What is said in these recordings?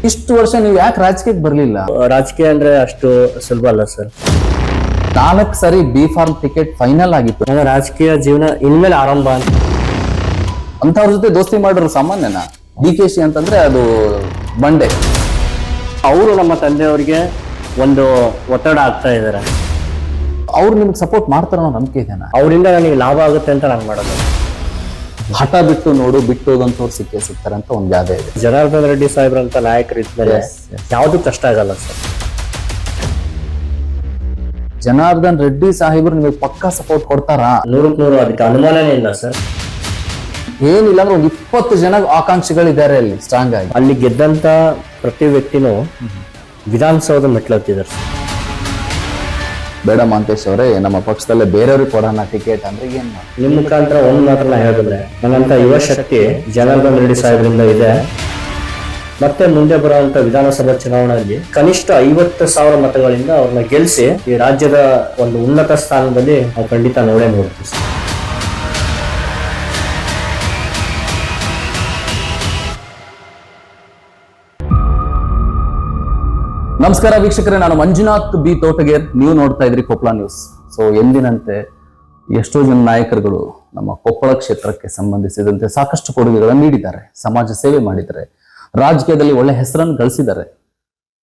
ಇಷ್ಟು ವರ್ಷ ನೀವು ಯಾಕೆ ರಾಜಕೀಯಕ್ಕೆ ಬರ್ಲಿಲ್ಲ? ರಾಜಕೀಯ ಅಂದ್ರೆ ಅಷ್ಟು ಸುಲಭ ಅಲ್ಲ ಸರ್. 4 ಸರಿ ಬಿ ಫಾರ್ಮ್ ಟಿಕೆಟ್ ಫೈನಲ್ ಆಗಿತ್ತು. ನನ್ನ ರಾಜಕೀಯ ಜೀವನ ಇನ್ಮೇಲೆ ಆರಂಭ ಅಂತ. ಅಂತವ್ರ ಜೊತೆ ದೋಸ್ತಿ ಮಾಡೋರು ಸಾಮಾನ್ಯನಾ? DKC ಅಂತಂದ್ರೆ ಅದು ಬಂಡೆ. ಅವರು ನಮ್ಮ ತಂದೆಯವರಿಗೆ ಒಂದು ಒತ್ತಡ ಆಗ್ತಾ ಇದ್ದಾರೆ. ಅವ್ರು ನಿಮ್ಗೆ ಸಪೋರ್ಟ್ ಮಾಡ್ತಾರ ಅನ್ನೋ ನಂಬಿಕೆ ಇದೆನಾ? ಅವರಿಂದ ನನಗೆ ಲಾಭ ಆಗುತ್ತೆ ಅಂತ ನಾನು ಮಾಡೋದು. ಹಠ ಬಿಟ್ಟು ನೋಡು, ಬಿಟ್ಟು ಹೋದಂತವ್ರು ಸಿಕ್ಕೇ ಸಿಗ್ತಾರೆ ಅಂತ ಒಂದು ಗಾದೆ ಇದೆ. ಜನಾರ್ದನ್ ರೆಡ್ಡಿ ಸಾಹೇಬ್ರಂತ ನಾಯಕರು ಇದ್ಮೇಲೆ ಯಾವ್ದು ಕಷ್ಟ ಆಗಲ್ಲ ಸರ್. ಜನಾರ್ದನ್ ರೆಡ್ಡಿ ಸಾಹೇಬ್ರು ನಿಮಗೆ ಪಕ್ಕಾ ಸಪೋರ್ಟ್ ಕೊಡ್ತಾರಾ? 100% ಅದಕ್ಕೆ ಅನುಮಾನನೇ ಇಲ್ಲ ಸರ್. ಏನಿಲ್ಲ ಅಂದ್ರೆ ಒಂದು 20 ಜನ ಆಕಾಂಕ್ಷಿಗಳಿದ್ದಾರೆ ಅಲ್ಲಿ ಸ್ಟ್ರಾಂಗ್ ಆಗಿ. ಅಲ್ಲಿ ಗೆದ್ದಂತ ಪ್ರತಿ ವ್ಯಕ್ತಿನೂ ವಿಧಾನಸೌಧ ಮೆಟ್ಲತ್ತಿದ್ದಾರೆ. ಬೇಡ ಮಹಂತೇಶ್ ಅವರೇ, ನಮ್ಮ ಪಕ್ಷದಲ್ಲೇ ಬೇರೆಯವ್ರಿಗೆ ಕೊಡೋಣ ಟಿಕೆಟ್ ಅಂದ್ರೆ ಏನ್ ಮಾಡಿ? ನಿಮ್ಮ ಮುಖಾಂತರ ಒಂದು ಮಾತ್ರ ಹೇಳಿದ್ರೆ, ನನ್ನಂತ ಯುವ ಶಕ್ತಿ ಜನಾರ್ದನ್ ರೆಡ್ಡಿ ಸಾಹೇಬ್ರಿಂದ ಇದೆ. ಮತ್ತೆ ಮುಂದೆ ಬರುವಂತ ವಿಧಾನಸಭಾ ಚುನಾವಣೆಯಲ್ಲಿ ಕನಿಷ್ಠ 50,000 ಮತಗಳಿಂದ ಅವ್ರನ್ನ ಗೆಲ್ಲಿಸಿ ಈ ರಾಜ್ಯದ ಒಂದು ಉನ್ನತ ಸ್ಥಾನದಲ್ಲಿ ನಾವು ಖಂಡಿತ ನೋಡ್ತೀವಿ. ನಮಸ್ಕಾರ ವೀಕ್ಷಕರೇ, ನಾನು ಮಂಜುನಾಥ್ ಬಿ ತೋಟಗೇರ್. ನೀವು ನೋಡ್ತಾ ಇದ್ರಿ ಕೊಪ್ಪಳ ನ್ಯೂಸ್. ಸೊ ಎಂದಿನಂತೆ ಎಷ್ಟೋ ಜನ ನಾಯಕರುಗಳು ನಮ್ಮ ಕೊಪ್ಪಳ ಕ್ಷೇತ್ರಕ್ಕೆ ಸಂಬಂಧಿಸಿದಂತೆ ಸಾಕಷ್ಟು ಕೊಡುಗೆಗಳನ್ನು ನೀಡಿದ್ದಾರೆ, ಸಮಾಜ ಸೇವೆ ಮಾಡಿದ್ದಾರೆ, ರಾಜಕೀಯದಲ್ಲಿ ಒಳ್ಳೆ ಹೆಸರನ್ನು ಗಳಿಸಿದ್ದಾರೆ.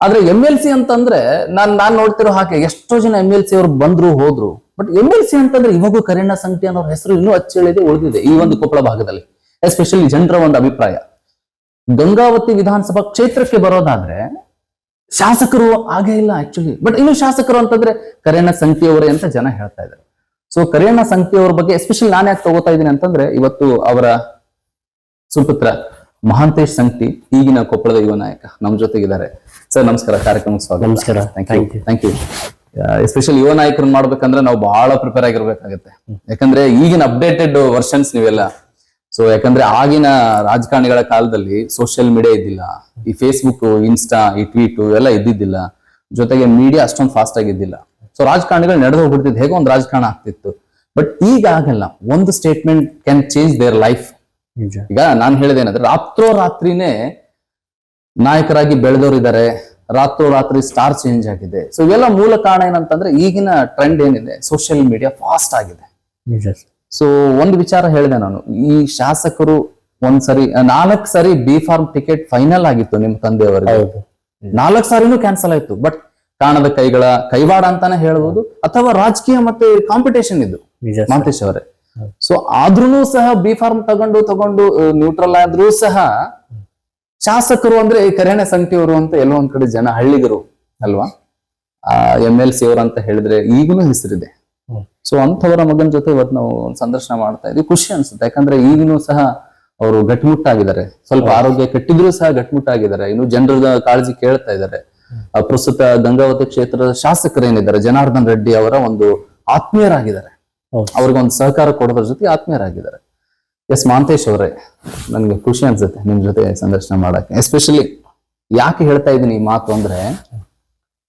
ಆದ್ರೆ MLC ಅಂತಂದ್ರೆ ನಾನ್ ನೋಡ್ತಿರೋ ಹಾಗೆ ಎಷ್ಟೋ ಜನ MLC ಅವರು ಬಂದ್ರು ಹೋದ್ರು. ಬಟ್ MLC ಅಂತಂದ್ರೆ ಇವಾಗೂ ಕರೇಣ ಸಂಕಟಿ ಅನ್ನೋ ಹೆಸರು ಇನ್ನೂ ಅಚ್ಚಳಿದೆ ಉಳಿದಿದೆ ಈ ಒಂದು ಕೊಪ್ಪಳ ಭಾಗದಲ್ಲಿ. ಎಸ್ಪೆಷಲಿ ಜನರ ಒಂದು ಅಭಿಪ್ರಾಯ, ಗಂಗಾವತಿ ವಿಧಾನಸಭಾ ಕ್ಷೇತ್ರಕ್ಕೆ ಬರೋದಾದ್ರೆ ಶಾಸಕರು ಆಗೇ ಇಲ್ಲ ಆಕ್ಚುಲಿ. ಬಟ್ ಇನ್ನು ಶಾಸಕರು ಅಂತಂದ್ರೆ ಕರೇಣ ಸಂಕಟಿ ಅವರೇ ಅಂತ ಜನ ಹೇಳ್ತಾ ಇದ್ದಾರೆ. ಸೊ ಕರೇಣ ಸಂಕಟಿ ಅವ್ರ ಬಗ್ಗೆ ಎಸ್ಪೆಷಲಿ ನಾನು ಯಾಕೆ ತಗೋತಾ ಇದ್ದೀನಿ ಅಂತಂದ್ರೆ, ಇವತ್ತು ಅವರ ಸುಪುತ್ರ ಮಹಾಂತೇಶ್ ಸಂಕಟಿ, ಈಗಿನ ಕೊಪ್ಪಳದ ಯುವ ನಾಯಕ, ನಮ್ಮ ಜೊತೆಗಿದ್ದಾರೆ. ಸರ್ ನಮಸ್ಕಾರ, ಕಾರ್ಯಕ್ರಮಕ್ಕೆ ಸ್ವಾಗತ. ನಮಸ್ಕಾರ. Thank you. ಎಸ್ಪೆಷಲಿ ಯುವ ನಾಯಕರನ್ನ ಮಾಡ್ಬೇಕಂದ್ರೆ ನಾವು ಬಹಳ ಪ್ರಿಪೇರ್ ಆಗಿರ್ಬೇಕಾಗತ್ತೆ. ಯಾಕಂದ್ರೆ ಈಗಿನ ಅಪ್ಡೇಟೆಡ್ ವರ್ಷನ್ಸ್ ನೀವೆಲ್ಲ. ಸೊ ಯಾಕಂದ್ರೆ ಆಗಿನ ರಾಜಕಾರಣಿಗಳ ಕಾಲದಲ್ಲಿ ಸೋಷಿಯಲ್ ಮೀಡಿಯಾ ಇದ್ದಿಲ್ಲ, ಈ ಫೇಸ್ಬುಕ್, ಇನ್ಸ್ಟಾ, ಈ ಟ್ವೀಟ್ ಎಲ್ಲ ಇದ್ದಿದ್ದಿಲ್ಲ, ಜೊತೆಗೆ ಮೀಡಿಯಾ ಅಷ್ಟೊಂದು ಫಾಸ್ಟ್ ಆಗಿದ್ದಿಲ್ಲ. ಸೊ ರಾಜಕಾರಣಿಗಳು ನಡೆದು ಹೋಗ್ಬಿಡ್ತಿದ್ದು, ಹೇಗೋ ಒಂದು ರಾಜಕಾರಣ ಆಗ್ತಿತ್ತು. ಬಟ್ ಈಗ ಆಗಲ್ಲ. ಒಂದು statement can change their life. ಈಗ ನಾನು ಹೇಳಿದೇನಂದ್ರೆ, ರಾತ್ರಿನೇ ನಾಯಕರಾಗಿ ಬೆಳೆದವರು ಇದ್ದಾರೆ, ರಾತ್ರಿ ಸ್ಟಾರ್ ಚೇಂಜ್ ಆಗಿದೆ. ಸೊ ಇವೆಲ್ಲ ಮೂಲ ಕಾರಣ ಏನಂತಂದ್ರೆ, ಈಗಿನ ಟ್ರೆಂಡ್ ಏನಿದೆ, ಸೋಷಿಯಲ್ ಮೀಡಿಯಾ ಫಾಸ್ಟ್ ಆಗಿದೆ. ಸೊ ಒಂದು ವಿಚಾರ ಹೇಳಿದೆ ನಾನು, ಈ ಶಾಸಕರು 4 ಸರಿ ಬಿ ಫಾರ್ಮ್ ಟಿಕೆಟ್ ಫೈನಲ್ ಆಗಿತ್ತು ನಿಮ್ಮ ತಂದೆಯವರಿಗೆ. 4 ಸಾರಿನೂ ಕ್ಯಾನ್ಸಲ್ ಆಯ್ತು. ಬಟ್ ಕಾಣದ ಕೈಗಳ ಕೈವಾಡ ಅಂತಾನೆ ಹೇಳ್ಬೋದು, ಅಥವಾ ರಾಜಕೀಯ ಮತ್ತೆ ಕಾಂಪಿಟೇಷನ್ ಇದು ಮಹಂತೇಶ್ ಅವರೇ. ಸೊ ಆದ್ರೂ ಸಹ ಬಿ ಫಾರ್ಮ್ ತಗೊಂಡು ನ್ಯೂಟ್ರಲ್ ಆದ್ರೂ ಸಹ ಶಾಸಕರು ಅಂದ್ರೆ ಕರೇಣ ಸಂಕಟಿ ಅವರು ಅಂತ ಎಲ್ಲೋ ಒಂದ್ ಕಡೆ ಜನ, ಹಳ್ಳಿಗರು ಅಲ್ವಾ, MLC ಅವರು ಅಂತ ಹೇಳಿದ್ರೆ ಈಗಲೂ ಹೆಸರಿದೆ. ಸೊ ಅಂಥವರ ಮಗನ ಜೊತೆ ಇವತ್ತು ನಾವು ಸಂದರ್ಶನ ಮಾಡ್ತಾ ಇದ್ವಿ. ಖುಷಿ ಅನ್ಸುತ್ತೆ, ಯಾಕಂದ್ರೆ ಈಗಿನೂ ಸಹ ಅವರು ಗಟ್ಟಿಮುಟ್ಟಾಗಿದ್ದಾರೆ. ಸ್ವಲ್ಪ ಆರೋಗ್ಯ ಕೆಟ್ಟಿದ್ರು ಸಹ ಗಟ್ಟಿಮುಟ್ಟಾಗಿದ್ದಾರೆ. ಇನ್ನು ಜನರ ಕಾಳಜಿ ಕೇಳ್ತಾ ಇದ್ದಾರೆ. ಪ್ರಸ್ತುತ ಗಂಗಾವತಿ ಕ್ಷೇತ್ರದ ಶಾಸಕರೇನಿದ್ದಾರೆ, ಜನಾರ್ದನ್ ರೆಡ್ಡಿ ಅವರ ಒಂದು ಆತ್ಮೀಯರಾಗಿದ್ದಾರೆ. ಅವ್ರಿಗೊಂದು ಸಹಕಾರ ಕೊಡೋದ್ರ ಜೊತೆ ಆತ್ಮೀಯರಾಗಿದ್ದಾರೆ. ಎಸ್ ಮಹಂತೇಶ್ ಅವರೇ, ನನ್ಗೆ ಖುಷಿ ಅನ್ಸುತ್ತೆ ನಿಮ್ ಜೊತೆ ಸಂದರ್ಶನ ಮಾಡಕ್ಕೆ. ಎಸ್ಪೆಷಲಿ ಯಾಕೆ ಹೇಳ್ತಾ ಇದ್ದೀನಿ ಈ ಮಾತು ಅಂದ್ರೆ,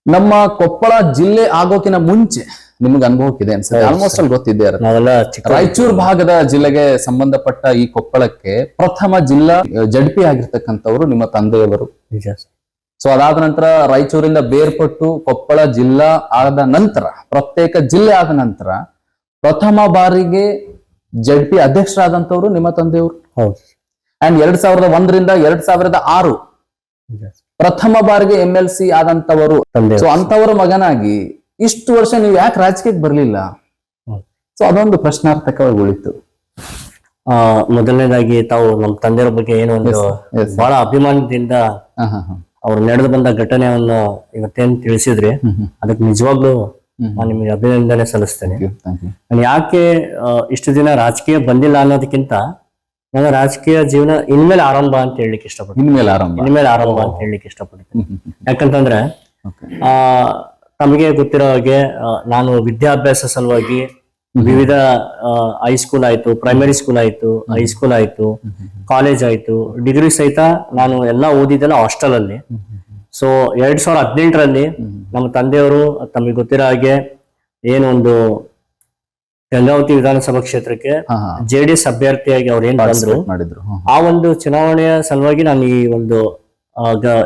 ನಮ್ಮ ಕೊಪ್ಪಳ ಜಿಲ್ಲೆ ಆಗೋಕಿನ ಮುಂಚೆ ನಿಮ್ಗೆ ಅನುಭವಕ್ಕಿದೆ ಅನ್ಸುತ್ತೆ, ಆಲ್ಮೋಸ್ಟ್ ಅಲ್ಲಿ ಗೊತ್ತಿದೆ. ರಾಯಚೂರು ಭಾಗದ ಜಿಲ್ಲೆಗೆ ಸಂಬಂಧಪಟ್ಟ ಈ ಕೊಪ್ಪಳಕ್ಕೆ ಪ್ರಥಮ ಜಿಲ್ಲಾ ಜಡ್ಪಿ ಆಗಿರ್ತಕ್ಕಂಥವ್ರು ನಿಮ್ಮ ತಂದೆಯವರು. ಸೊ ಅದಾದ ನಂತರ ರಾಯಚೂರಿಂದ ಬೇರ್ಪಟ್ಟು ಕೊಪ್ಪಳ ಜಿಲ್ಲಾ ಆದ ನಂತರ, ಪ್ರತ್ಯೇಕ ಜಿಲ್ಲೆ ಆದ ನಂತರ ಪ್ರಥಮ ಬಾರಿಗೆ ಜಡ್ಪಿ ಅಧ್ಯಕ್ಷರಾದಂತವ್ರು ನಿಮ್ಮ ತಂದೆಯವರು. ಅಂಡ್ 2001ರಿಂದ 2006 ಪ್ರಥಮ ಬಾರಿಗೆ MLC ಆದಂತವರು. ಸೊ ಅಂತವರ ಮಗನಾಗಿ ಇಷ್ಟು ವರ್ಷ ನೀವು ಯಾಕೆ ರಾಜಕೀಯಕ್ಕೆ ಬರ್ಲಿಲ್ಲ? ಸೊ ಅದೊಂದು ಪ್ರಶ್ನಾರ್ಥಕವಾಗಿ ಉಳಿತು. ಮೊದಲನೇದಾಗಿ ತಾವು ನಮ್ಮ ತಂದೆಯವರ ಬಗ್ಗೆ ಏನೋ ಒಂದು ಬಹಳ ಅಭಿಮಾನದಿಂದ ಅವ್ರು ನಡೆದು ಬಂದ ಘಟನೆಯನ್ನು ಇವತ್ತೇನು ತಿಳಿಸಿದ್ರಿ, ಅದಕ್ಕೆ ನಿಜವಾಗ್ಲೂ ನಾನು ನಿಮಗೆ ಅಭಿನಂದನೆ ಸಲ್ಲಿಸ್ತೇನೆ. ನಾನು ಯಾಕೆ ಇಷ್ಟು ದಿನ ರಾಜಕೀಯ ಬಂದಿಲ್ಲ ಅನ್ನೋದಕ್ಕಿಂತ, ನನ್ನ ರಾಜಕೀಯ ಜೀವನ ಇನ್ಮೇಲೆ ಆರಂಭ ಅಂತ ಹೇಳಲಿಕ್ಕೆ ಇಷ್ಟಪಡ್ತೀನಿ. ಇನ್ಮೇಲೆ ಆರಂಭ ಅಂತ ಹೇಳಲಿಕ್ಕೆ ಇಷ್ಟಪಡ್ತೀನಿ. ಯಾಕಂತಂದ್ರೆ ತಮಗೆ ಗೊತ್ತಿರೋ ಹಾಗೆ ನಾನು ವಿದ್ಯಾಭ್ಯಾಸ ಸಲುವಾಗಿ ವಿವಿಧ ಹೈಸ್ಕೂಲ್ ಆಯ್ತು, ಪ್ರೈಮರಿ ಸ್ಕೂಲ್ ಆಯ್ತು, ಹೈಸ್ಕೂಲ್ ಆಯ್ತು, ಕಾಲೇಜ್ ಆಯ್ತು, ಡಿಗ್ರಿ ಸಹಿತ ನಾನು ಎಲ್ಲ ಓದಿದ್ದೆಲ್ಲ ಹಾಸ್ಟೆಲ್ ಅಲ್ಲಿ. ಸೊ 2018ರಲ್ಲಿ ನಮ್ಮ ತಂದೆಯವರು ತಮಗೆ ಗೊತ್ತಿರೋ ಹಾಗೆ ಏನೊಂದು ಗಂಗಾವತಿ ವಿಧಾನಸಭಾ ಕ್ಷೇತ್ರಕ್ಕೆ JDS ಅಭ್ಯರ್ಥಿಯಾಗಿ ಅವ್ರು ಏನ್ ಮಾಡಿದ್ರು, ಆ ಒಂದು ಚುನಾವಣೆಯ ಸಲುವಾಗಿ ನಾನು ಈ ಒಂದು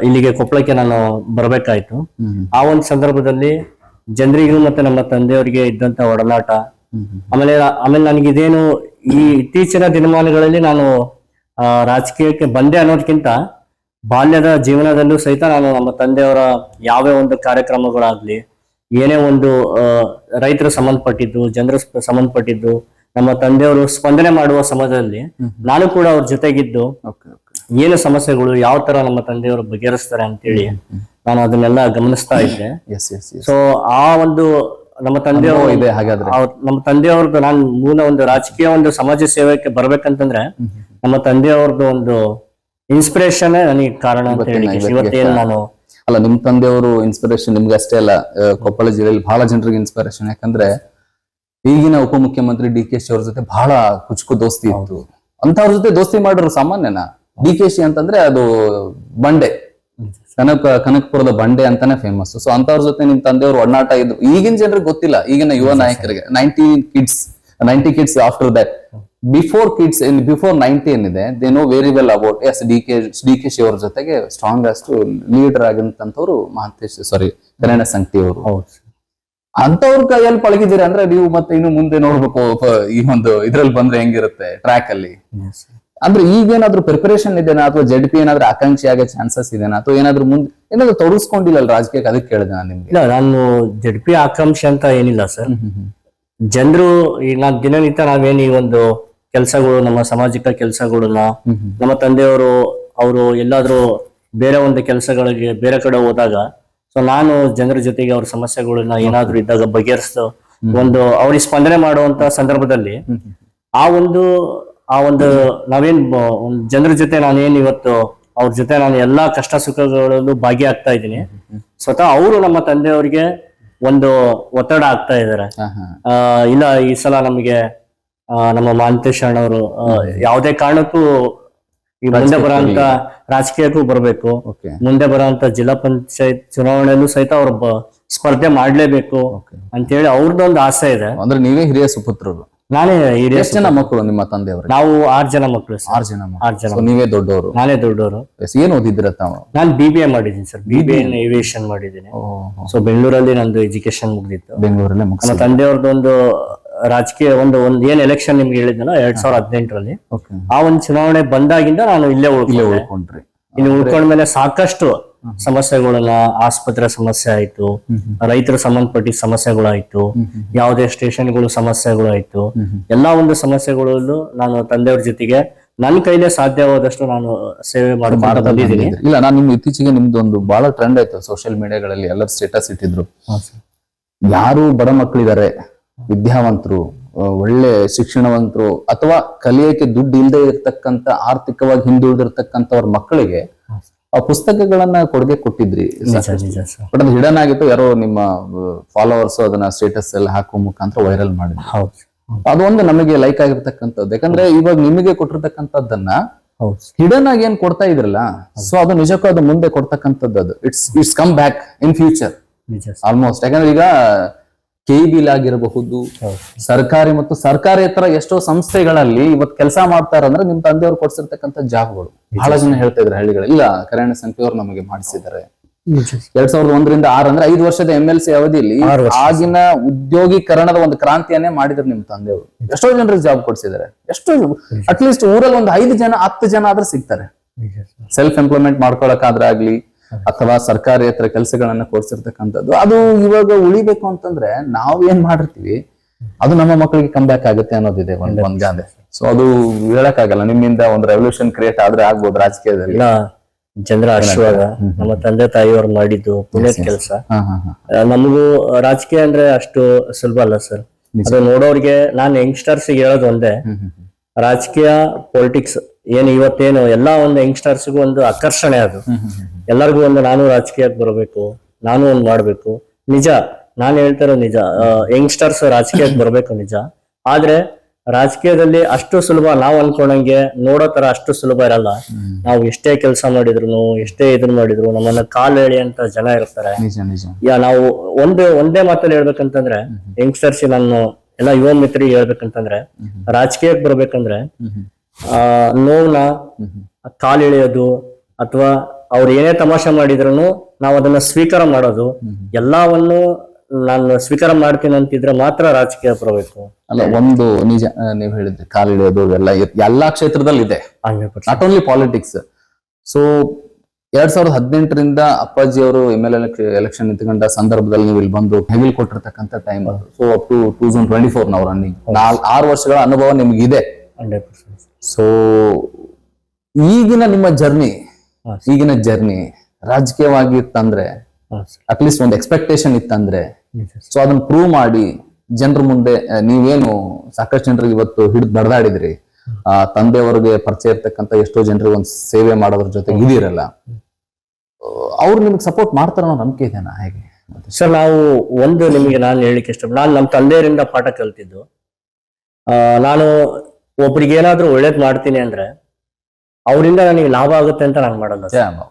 ಇಲ್ಲಿಗೆ ಕೊಪ್ಪಳಕ್ಕೆ ನಾನು ಬರ್ಬೇಕಾಯ್ತು. ಹ್ಮ್ ಆ ಒಂದು ಸಂದರ್ಭದಲ್ಲಿ ಜನರಿಗೂ ಮತ್ತೆ ನಮ್ಮ ತಂದೆಯವರಿಗೆ ಇದ್ದಂತ ಒಡನಾಟ, ಆಮೇಲೆ ನನಗೆ ಇದೇನು ಈ ಇತ್ತೀಚಿನ ದಿನಮಾನಗಳಲ್ಲಿ ನಾನು ರಾಜಕೀಯಕ್ಕೆ ಬಂದೆ ಅನ್ನೋದಕ್ಕಿಂತ ಬಾಲ್ಯದ ಜೀವನದಲ್ಲೂ ಸಹಿತ ನಾನು ನಮ್ಮ ತಂದೆಯವರ ಯಾವೇ ಒಂದು ಕಾರ್ಯಕ್ರಮಗಳಾಗ್ಲಿ, ಏನೇ ಒಂದು ರೈತರ ಸಂಬಂಧಪಟ್ಟಿದ್ದು, ಜನರ ಸಂಬಂಧಪಟ್ಟಿದ್ದು, ನಮ್ಮ ತಂದೆಯವರು ಸ್ಪಂದನೆ ಮಾಡುವ ಸಮಯದಲ್ಲಿ ನಾನು ಕೂಡ ಅವ್ರ ಜೊತೆಗಿದ್ದು ಏನು ಸಮಸ್ಯೆಗಳು ಯಾವ ತರ ನಮ್ಮ ತಂದೆಯವರು ಬಗೆಹರಿಸ್ತಾರೆ ಅಂತೇಳಿ ನಾನು ಅದನ್ನೆಲ್ಲ ಗಮನಿಸ್ತಾ ಇದ್ದೆ. ಸೊ ಆ ಒಂದು ನಮ್ಮ ತಂದೆಯವರು ಇದೆ ಹಾಗಾದ್ರೆ. ನಮ್ಮ ತಂದೆಯವ್ರದ್ದು ನಾನು ಮೂಲ ಒಂದು ರಾಜಕೀಯ ಒಂದು ಸಮಾಜ ಸೇವೆಗೆ ಬರ್ಬೇಕಂತಂದ್ರೆ ನಮ್ಮ ತಂದೆಯವ್ರದ್ದು ಒಂದು ಇನ್ಸ್ಪಿರೇಷನ್ ನನಗೆ ಕಾರಣ ಅಂತ ಹೇಳಿ ಇವತ್ತೇನು ನಾನು ಅಲ್ಲ, ನಿಮ್ ತಂದೆಯವರು ಇನ್ಸ್ಪಿರೇಷನ್ ನಿಮ್ಗೆ ಅಷ್ಟೇ ಅಲ್ಲ, ಕೊಪ್ಪಳ ಜಿಲ್ಲೆಯಲ್ಲಿ ಬಹಳ ಜನರಿಗೆ ಇನ್ಸ್ಪಿರೇಷನ್. ಯಾಕಂದ್ರೆ ಈಗಿನ ಉಪಮುಖ್ಯಮಂತ್ರಿ DK ಅವ್ರ ಜೊತೆ ಬಹಳ ಕುಚುಕು ದೋಸ್ತಿ ಇತ್ತು. ಅಂತವ್ರ ಜೊತೆ ದೋಸ್ತಿ ಮಾಡಿದ್ರು ಸಾಮಾನ್ಯನ. DK ಅಂತಂದ್ರೆ ಅದು ಬಂಡೆ, ಕನಕಪುರದ ಬಂಡೆ ಅಂತಾನೆ ಫೇಮಸ್. ಸೊ ಅಂತವ್ರ ಜೊತೆ ನಿಮ್ ತಂದೆಯವರು ಒಡನಾಟ ಇದ್ರು. ಈಗಿನ ಜನರಿಗೆ ಗೊತ್ತಿಲ್ಲ, ಈಗಿನ ಯುವ ನಾಯಕರಿಗೆ 90 kids ಆಫ್ಟರ್ ದಟ್, ಬಿಫೋರ್ 90 ಏನಿದೆ they know very well about DK ಅವ್ರ ಜೊತೆಗೆ ಸ್ಟ್ರಾಂಗ್ ಅಷ್ಟು ಲೀಡರ್ ಆಗಂತವ್ರು ಕಲ್ಯಾಣ ಸಂಗತಿ ಅವರು. ಅಂತವ್ರ ಕೈಯಲ್ಲಿ ಪಳಗಿದ್ದೀರಾ ಅಂದ್ರೆ ನೀವು ಮತ್ತೆ ಇನ್ನು ಮುಂದೆ ನೋಡ್ಬೇಕು ಈ ಒಂದು ಇದ್ರಲ್ಲಿ ಬಂದ್ರೆ ಹೆಂಗಿರುತ್ತೆ ಟ್ರ್ಯಾಕ್ ಅಲ್ಲಿ. ಅಂದ್ರೆ ಈಗೇನಾದ್ರೂ ಪ್ರಿಪರೇಷನ್ ಇದೆನಾ, ಅಥವಾ ZP ಏನಾದ್ರೂ ಆಕಾಂಕ್ಷಿ ಆಗೋ ಚಾನ್ಸಸ್ ಇದೆನಾ, ಅಥವಾ ಏನಾದ್ರೂ ಮುಂದೆ ಏನಾದ್ರು ತೊಡಗಿಸ್ಕೊಂಡಿಲ್ಲ ರಾಜಕೀಯಕ್ಕೆ, ಅದಕ್ಕೆ ಕೇಳಿದೆ ನಾನು ನಿಮ್ಗೆ. ಇಲ್ಲ, ನಾನು ZP ಆಕಾಂಕ್ಷಿ ಅಂತ ಏನಿಲ್ಲ ಸರ್. ಜನರು ಈಗ ನಾನ್ ದಿನನಿತ್ಯ ನಾವೇನು ಈ ಒಂದು ಕೆಲಸಗಳು, ನಮ್ಮ ಸಾಮಾಜಿಕ ಕೆಲಸಗಳನ್ನ ನಮ್ಮ ತಂದೆಯವರು ಅವರು ಎಲ್ಲಾದ್ರೂ ಬೇರೆ ಒಂದು ಕೆಲಸಗಳಿಗೆ ಬೇರೆ ಕಡೆ ಹೋದಾಗ, ಸೊ ನಾನು ಜನರ ಜೊತೆಗೆ ಅವ್ರ ಸಮಸ್ಯೆಗಳನ್ನ ಏನಾದ್ರು ಇದ್ದಾಗ ಬಗೆಹರಿಸ್ತು ಒಂದು ಅವ್ರಿಗೆ ಸ್ಪಂದನೆ ಮಾಡುವಂತ ಸಂದರ್ಭದಲ್ಲಿ ಆ ಒಂದು ನಾವೇನ್ ಜನರ ಜೊತೆ ನಾನೇನ್ ಇವತ್ತು ಅವ್ರ ಜೊತೆ ನಾನು ಎಲ್ಲಾ ಕಷ್ಟ ಸುಖಗಳಲ್ಲೂ ಭಾಗಿಯಾಗ್ತಾ ಇದ್ದೀನಿ. ಸ್ವತಃ ಅವರು ನಮ್ಮ ತಂದೆಯವರಿಗೆ ಒಂದು ಒತ್ತಡ ಆಗ್ತಾ ಇದ್ದಾರೆ. ಇಲ್ಲ, ಈ ಸಲ ನಮಗೆ ನಮ್ಮ ಮಾಂತೇಶ್ ಅಣ್ಣವರು ಯಾವುದೇ ಕಾರಣಕ್ಕೂ ಈ ಮುಂದೆ ಬರೋಂತ ರಾಜಕೀಯಕ್ಕೂ ಬರ್ಬೇಕು, ಮುಂದೆ ಬರೋಂತ ಜಿಲ್ಲಾ ಪಂಚಾಯತ್ ಚುನಾವಣೆಯಲ್ಲೂ ಸಹಿತ ಅವ್ರು ಸ್ಪರ್ಧೆ ಮಾಡ್ಲೇಬೇಕು ಅಂತೇಳಿ ಅವ್ರದ್ದೊಂದು ಆಸೆ ಇದೆ. ಅಂದ್ರೆ ನೀವೇ ಹಿರಿಯ ಸುಪುತ್ರರು? ನಾನೇ ಹಿರಿಯ. ಎಷ್ಟು ಜನ ಮಕ್ಕಳು ನಿಮ್ಮ ತಂದೆಯವರು? ನಾವು 6 ಜನ ಮಕ್ಕಳು. 6 ಜನ. ನೀವೇ ದೊಡ್ಡವರು? ನಾನೇ ದೊಡ್ಡವರು. ಏನ್ ಓದಿದ್ರ ತಾವು? ನಾನು BBA ಮಾಡಿದ್ದೀನಿ ಸರ್. BBA ಇನ್ ಏವಿಯೇಷನ್ ಮಾಡಿದ್ದೀನಿ. ಸೊ ಬೆಂಗಳೂರಲ್ಲಿ ನಂದು ಎಜುಕೇಶನ್ ಮುಗ್ದಿತ್ತು. ಬೆಂಗಳೂರಲ್ಲೇ ನಮ್ಮ ತಂದೆಯವ್ರದ್ದೊಂದು ರಾಜಕೀಯ ಒಂದು ಏನ್ ಎಲೆಕ್ಷನ್ ನಿಮ್ಗೆ ಹೇಳಿದ್ನಲ್ಲ 2018ರಲ್ಲಿ, ಆ ಒಂದು ಚುನಾವಣೆ ಬಂದಾಗಿಂದ ನಾನು ಇಲ್ಲೇ ಉಳ್ಕೊಂಡ್ರಿ. ಇಲ್ಲಿ ಉಳ್ಕೊಂಡ್ಮೇಲೆ ಸಾಕಷ್ಟು ಸಮಸ್ಯೆಗಳನ್ನ, ಆಸ್ಪತ್ರೆ ಸಮಸ್ಯೆ ಆಯ್ತು, ರೈತರ ಸಂಬಂಧಪಟ್ಟಿದ್ದ ಸಮಸ್ಯೆಗಳಾಯ್ತು, ಯಾವುದೇ ಸ್ಟೇಷನ್ಗಳು ಸಮಸ್ಯೆಗಳು ಆಯ್ತು, ಎಲ್ಲಾ ಒಂದು ಸಮಸ್ಯೆಗಳಲ್ಲೂ ನಾನು ತಂದೆಯವ್ರ ಜೊತೆಗೆ ನನ್ನ ಕೈಲೇ ಸಾಧ್ಯವಾದಷ್ಟು ನಾನು ಸೇವೆ ಮಾಡ್ತಾ ಬಂದಿದ್ದೀನಿ. ಇಲ್ಲ, ನಾನು ನಿಮ್ ಇತ್ತೀಚೆಗೆ ನಿಮ್ದು ಒಂದು ಬಹಳ ಟ್ರೆಂಡ್ ಆಯ್ತು ಸೋಷಿಯಲ್ ಮೀಡಿಯಾಗಳಲ್ಲಿ, ಎಲ್ಲರೂ ಸ್ಟೇಟಸ್ ಇಟ್ಟಿದ್ರು. ಯಾರು ಬಡ ಮಕ್ಕಳಿದ್ದಾರೆ, ವಿದ್ಯಾವಂತರು, ಒಳ್ಳೆ ಶಿಕ್ಷಣವಂತರು, ಅಥವಾ ಕಲಿಯಕ್ಕೆ ದುಡ್ಡು ಇಲ್ಲದೆ ಇರತಕ್ಕಂತ ಆರ್ಥಿಕವಾಗಿ ಹಿಂದುಳಿದಿರ್ತಕ್ಕಂಥವ್ರ ಮಕ್ಕಳಿಗೆ ಆ ಪುಸ್ತಕಗಳನ್ನ ಕೊಡುಗೆ ಕೊಟ್ಟಿದ್ರಿ. ಬಟ್ ಅದು ಹಿಡನ್ ಆಗಿತ್ತು, ಯಾರೋ ನಿಮ್ಮ ಫಾಲೋವರ್ಸ್ ಅದನ್ನ ಸ್ಟೇಟಸ್ ಎಲ್ಲ ಹಾಕುವ ಮುಖಾಂತರ ವೈರಲ್ ಮಾಡಿದ್ರು. ಅದು ಒಂದು ನಮಗೆ ಲೈಕ್ ಆಗಿರ್ತಕ್ಕಂಥದ್ದು. ಯಾಕಂದ್ರೆ ಇವಾಗ ನಿಮಗೆ ಕೊಟ್ಟಿರ್ತಕ್ಕಂಥದ್ದನ್ನ ಹಿಡನ್ ಆಗಿ ಏನ್ ಕೊಡ್ತಾ ಇದ್ರಲ್ಲ, ಸೊ ಅದು ನಿಜಕ್ಕೂ ಅದು ಮುಂದೆ ಕೊಡ್ತಕ್ಕಂಥದ್ದು. ಅದು it's come back in future almost. ಯಾಕಂದ್ರೆ ಈಗ KEB ಆಗಿರಬಹುದು, ಸರ್ಕಾರಿ ಮತ್ತು ಸರ್ಕಾರೇತರ ಎಷ್ಟೋ ಸಂಸ್ಥೆಗಳಲ್ಲಿ ಇವತ್ತು ಕೆಲಸ ಮಾಡ್ತಾರಂದ್ರೆ ನಿಮ್ ತಂದೆಯವ್ರು ಕೊಡ್ಸಿರ್ತಕ್ಕಂಥ ಜಾಬ್ಗಳು. ಬಹಳ ಜನ ಹೇಳ್ತಾ ಇದ್ರು ಹಳ್ಳಿಗಳಲ್ಲಿ, ಇಲ್ಲ ಕಲ್ಯಾಣ ಸಂಖ್ಯೆಯವರು ನಮಗೆ ಮಾಡಿಸಿದ್ದಾರೆ. 2001ರಿಂದ 6 ಅಂದ್ರೆ 5 ವರ್ಷದ MLC ಅವಧಿಯಲ್ಲಿ ಆಗಿನ ಉದ್ಯೋಗೀಕರಣದ ಒಂದು ಕ್ರಾಂತಿಯನ್ನೇ ಮಾಡಿದ್ರು ನಿಮ್ ತಂದೆಯವರು. ಎಷ್ಟೋ ಜನರಿಗೆ ಜಾಬ್ ಕೊಡ್ಸಿದ್ದಾರೆ. ಎಷ್ಟೋ ಅಟ್ಲೀಸ್ಟ್ ಊರಲ್ಲಿ ಒಂದು 5 ಜನ 10 ಜನ ಆದ್ರೂ ಸಿಗ್ತಾರೆ. ಸೆಲ್ಫ್ ಎಂಪ್ಲಾಯ್ಮೆಂಟ್ ಮಾಡ್ಕೊಳಕಾದ್ರೆ ಆಗ್ಲಿ, ಅಥವಾ ಸರ್ಕಾರೇತರ ಕೆಲಸಗಳನ್ನ ಕೊಡ್ಸಿರ್ತಕ್ಕಂಥದ್ದು. ಅದು ಇವಾಗ ಉಳಿಬೇಕು ಅಂತಂದ್ರೆ ನಾವ್ ಏನ್ ಮಾಡಿರ್ತೀವಿ ಅದು ನಮ್ಮ ಮಕ್ಕಳಿಗೆ ಕಮ್ ಬ್ಯಾಕ್ ಆಗುತ್ತೆ ಅನ್ನೋದಿದೆ ಒಂದ್ ಗಾದೆ. ಸೊ ಅದು ಹೇಳಕ್ಕಾಗಲ್ಲ. ನಿಮ್ಮಿಂದ ಒಂದು ರೆವಲ್ಯೂಷನ್ ಕ್ರಿಯೇಟ್ ಆದ್ರೆ ಆಗ್ಬೋದು ರಾಜಕೀಯದಲ್ಲಿ. ಜನರ ಆಶೀರ್ವಾದ, ನಮ್ಮ ತಂದೆ ತಾಯಿಯವ್ರು ಮಾಡಿದ್ದು ಪುಣ್ಯದ ಕೆಲಸ. ನಮಗೂ ರಾಜಕೀಯ ಅಂದ್ರೆ ಅಷ್ಟು ಸುಲಭ ಅಲ್ಲ ಸರ್. ಅದು ನೋಡೋರ್ಗೆ ನಾನು ಯಂಗ್ಸ್ಟರ್ಸ್ ಹೇಳೋದು ಒಂದೇ, ರಾಜಕೀಯ ಪೊಲಿಟಿಕ್ಸ್ ಏನು ಇವತ್ತೇನು ಎಲ್ಲಾ ಒಂದು ಯಂಗ್ಸ್ಟರ್ಸ್ಗೂ ಒಂದು ಆಕರ್ಷಣೆ. ಅದು ಎಲ್ಲರಿಗೂ ಒಂದು ನಾನು ರಾಜಕೀಯಕ್ಕೆ ಬರಬೇಕು, ನಾನು ಒಂದು ಮಾಡ್ಬೇಕು. ನಿಜ, ನಾನು ಹೇಳ್ತಾರೋ ನಿಜ, ಯಂಗ್ಸ್ಟರ್ಸ್ ರಾಜಕೀಯಕ್ಕೆ ಬರ್ಬೇಕು ನಿಜ. ಆದ್ರೆ ರಾಜಕೀಯದಲ್ಲಿ ಅಷ್ಟು ಸುಲಭ ನಾವು ಅನ್ಕೊಂಡಂಗೆ ನೋಡೋ ತರ ಅಷ್ಟು ಸುಲಭ ಇರಲ್ಲ. ನಾವು ಎಷ್ಟೇ ಕೆಲಸ ಮಾಡಿದ್ರು, ಎಷ್ಟೇ ಇದನ್ನ ಮಾಡಿದ್ರು ನಮ್ಮನ್ನ ಕಾಲ್ ಎಳಿ ಅಂತ ಜನ ಇರ್ತಾರೆ. ನಾವು ಒಂದೇ ಮಾತಲ್ಲಿ ಹೇಳ್ಬೇಕಂತಂದ್ರೆ, ಯಂಗ್ಸ್ಟರ್ಸ್ ನಾನು ಎಲ್ಲ ಯುವ ಮಿತ್ರಿಗೆ ಹೇಳ್ಬೇಕಂತಂದ್ರೆ, ರಾಜಕೀಯಕ್ಕೆ ಬರ್ಬೇಕಂದ್ರೆ ನೋವ್ನ ಕಾಲ್ ಎಳೆಯೋದು ಅಥವಾ ಅವ್ರು ಏನೇ ತಮಾಷೆ ಮಾಡಿದ್ರು ನಾವು ಅದನ್ನ ಸ್ವೀಕಾರ ಮಾಡೋದು, ಎಲ್ಲವನ್ನು ನಾನು ಸ್ವೀಕಾರ ಮಾಡ್ತೀನಿ ಅಂತಿದ್ರೆ ಮಾತ್ರ ರಾಜಕೀಯ ಬರಬೇಕು. ಅಲ್ಲ, ಒಂದು ನಿಜ ನೀವ್ ಹೇಳಿದ್ರಿ, ಕಾಲಿಡೋದು ಎಲ್ಲ ಎಲ್ಲಾ ಕ್ಷೇತ್ರದಲ್ಲಿ ಇದೆ, ನಾಟ್ ಓನ್ಲಿ ಪಾಲಿಟಿಕ್ಸ್. ಸೊ 2018ರಿಂದ ಅಪ್ಪಾಜಿ ಅವರು MLA ಎಲೆಕ್ಷನ್ ನಿಂತ್ಕೊಂಡ ಸಂದರ್ಭದಲ್ಲಿ ನೀವು ಇಲ್ಲಿ ಬಂದು ಹೆಗಲ್ ಕೊಟ್ಟಿರ್ತಕ್ಕಂಥ ಟೈಮ್ ಅದು. ಸೊ ಅಪ್ ಟು 2024 ನಾವು ರನ್ನಿಂಗ್ 6 ವರ್ಷಗಳ ಅನುಭವ ನಿಮ್ಗಿದೆ. 100%. ಸೊ ಈಗಿನ ನಿಮ್ಮ ಜರ್ನಿ ರಾಜಕೀಯವಾಗಿ ಇತ್ತಂದ್ರೆ, ಅಟ್ಲೀಸ್ಟ್ ಒಂದು ಎಕ್ಸ್ಪೆಕ್ಟೇಷನ್ ಇತ್ತಂದ್ರೆ, ಸೊ ಅದನ್ನ ಪ್ರೂವ್ ಮಾಡಿ ಜನರ ಮುಂದೆ ನೀವೇನು ಸಾಕಷ್ಟು ಜನರಿಗೆ ಇವತ್ತು ಹಿಡಿದು ಬಡದಾಡಿದ್ರಿ, ತಂದೆಯವರಿಗೆ ಪರಿಚಯ ಇರ್ತಕ್ಕಂಥ ಎಷ್ಟೋ ಜನರಿಗೆ ಒಂದು ಸೇವೆ ಮಾಡೋದ್ರ ಜೊತೆಗೆ ಇದೀರಲ್ಲ, ಅವ್ರು ನಿಮ್ಗೆ ಸಪೋರ್ಟ್ ಮಾಡ್ತಾರ ಅನ್ನೋ ನಂಬಿಕೆ ಇದೆನಾ, ಹೇಗೆ? ಸರ್, ನಾವು ಒಂದು ನಿಮಗೆ ನಾನು ಹೇಳಿಕ್ಕೆ ಇಷ್ಟ, ನಾನು ನಮ್ಮ ತಂದೆಯವರಿಂದ ಪಾಠ ಕಲ್ತಿದ್ದು, ನಾನು ಒಬ್ರಿಗೆ ಏನಾದ್ರೂ ಒಳ್ಳೇದ್ ಮಾಡ್ತೀನಿ ಅಂದ್ರೆ ಅವರಿಂದ ನನಗೆ ಲಾಭ ಆಗುತ್ತೆ ಅಂತ ನಾನು ಮಾಡಲ್ಲ.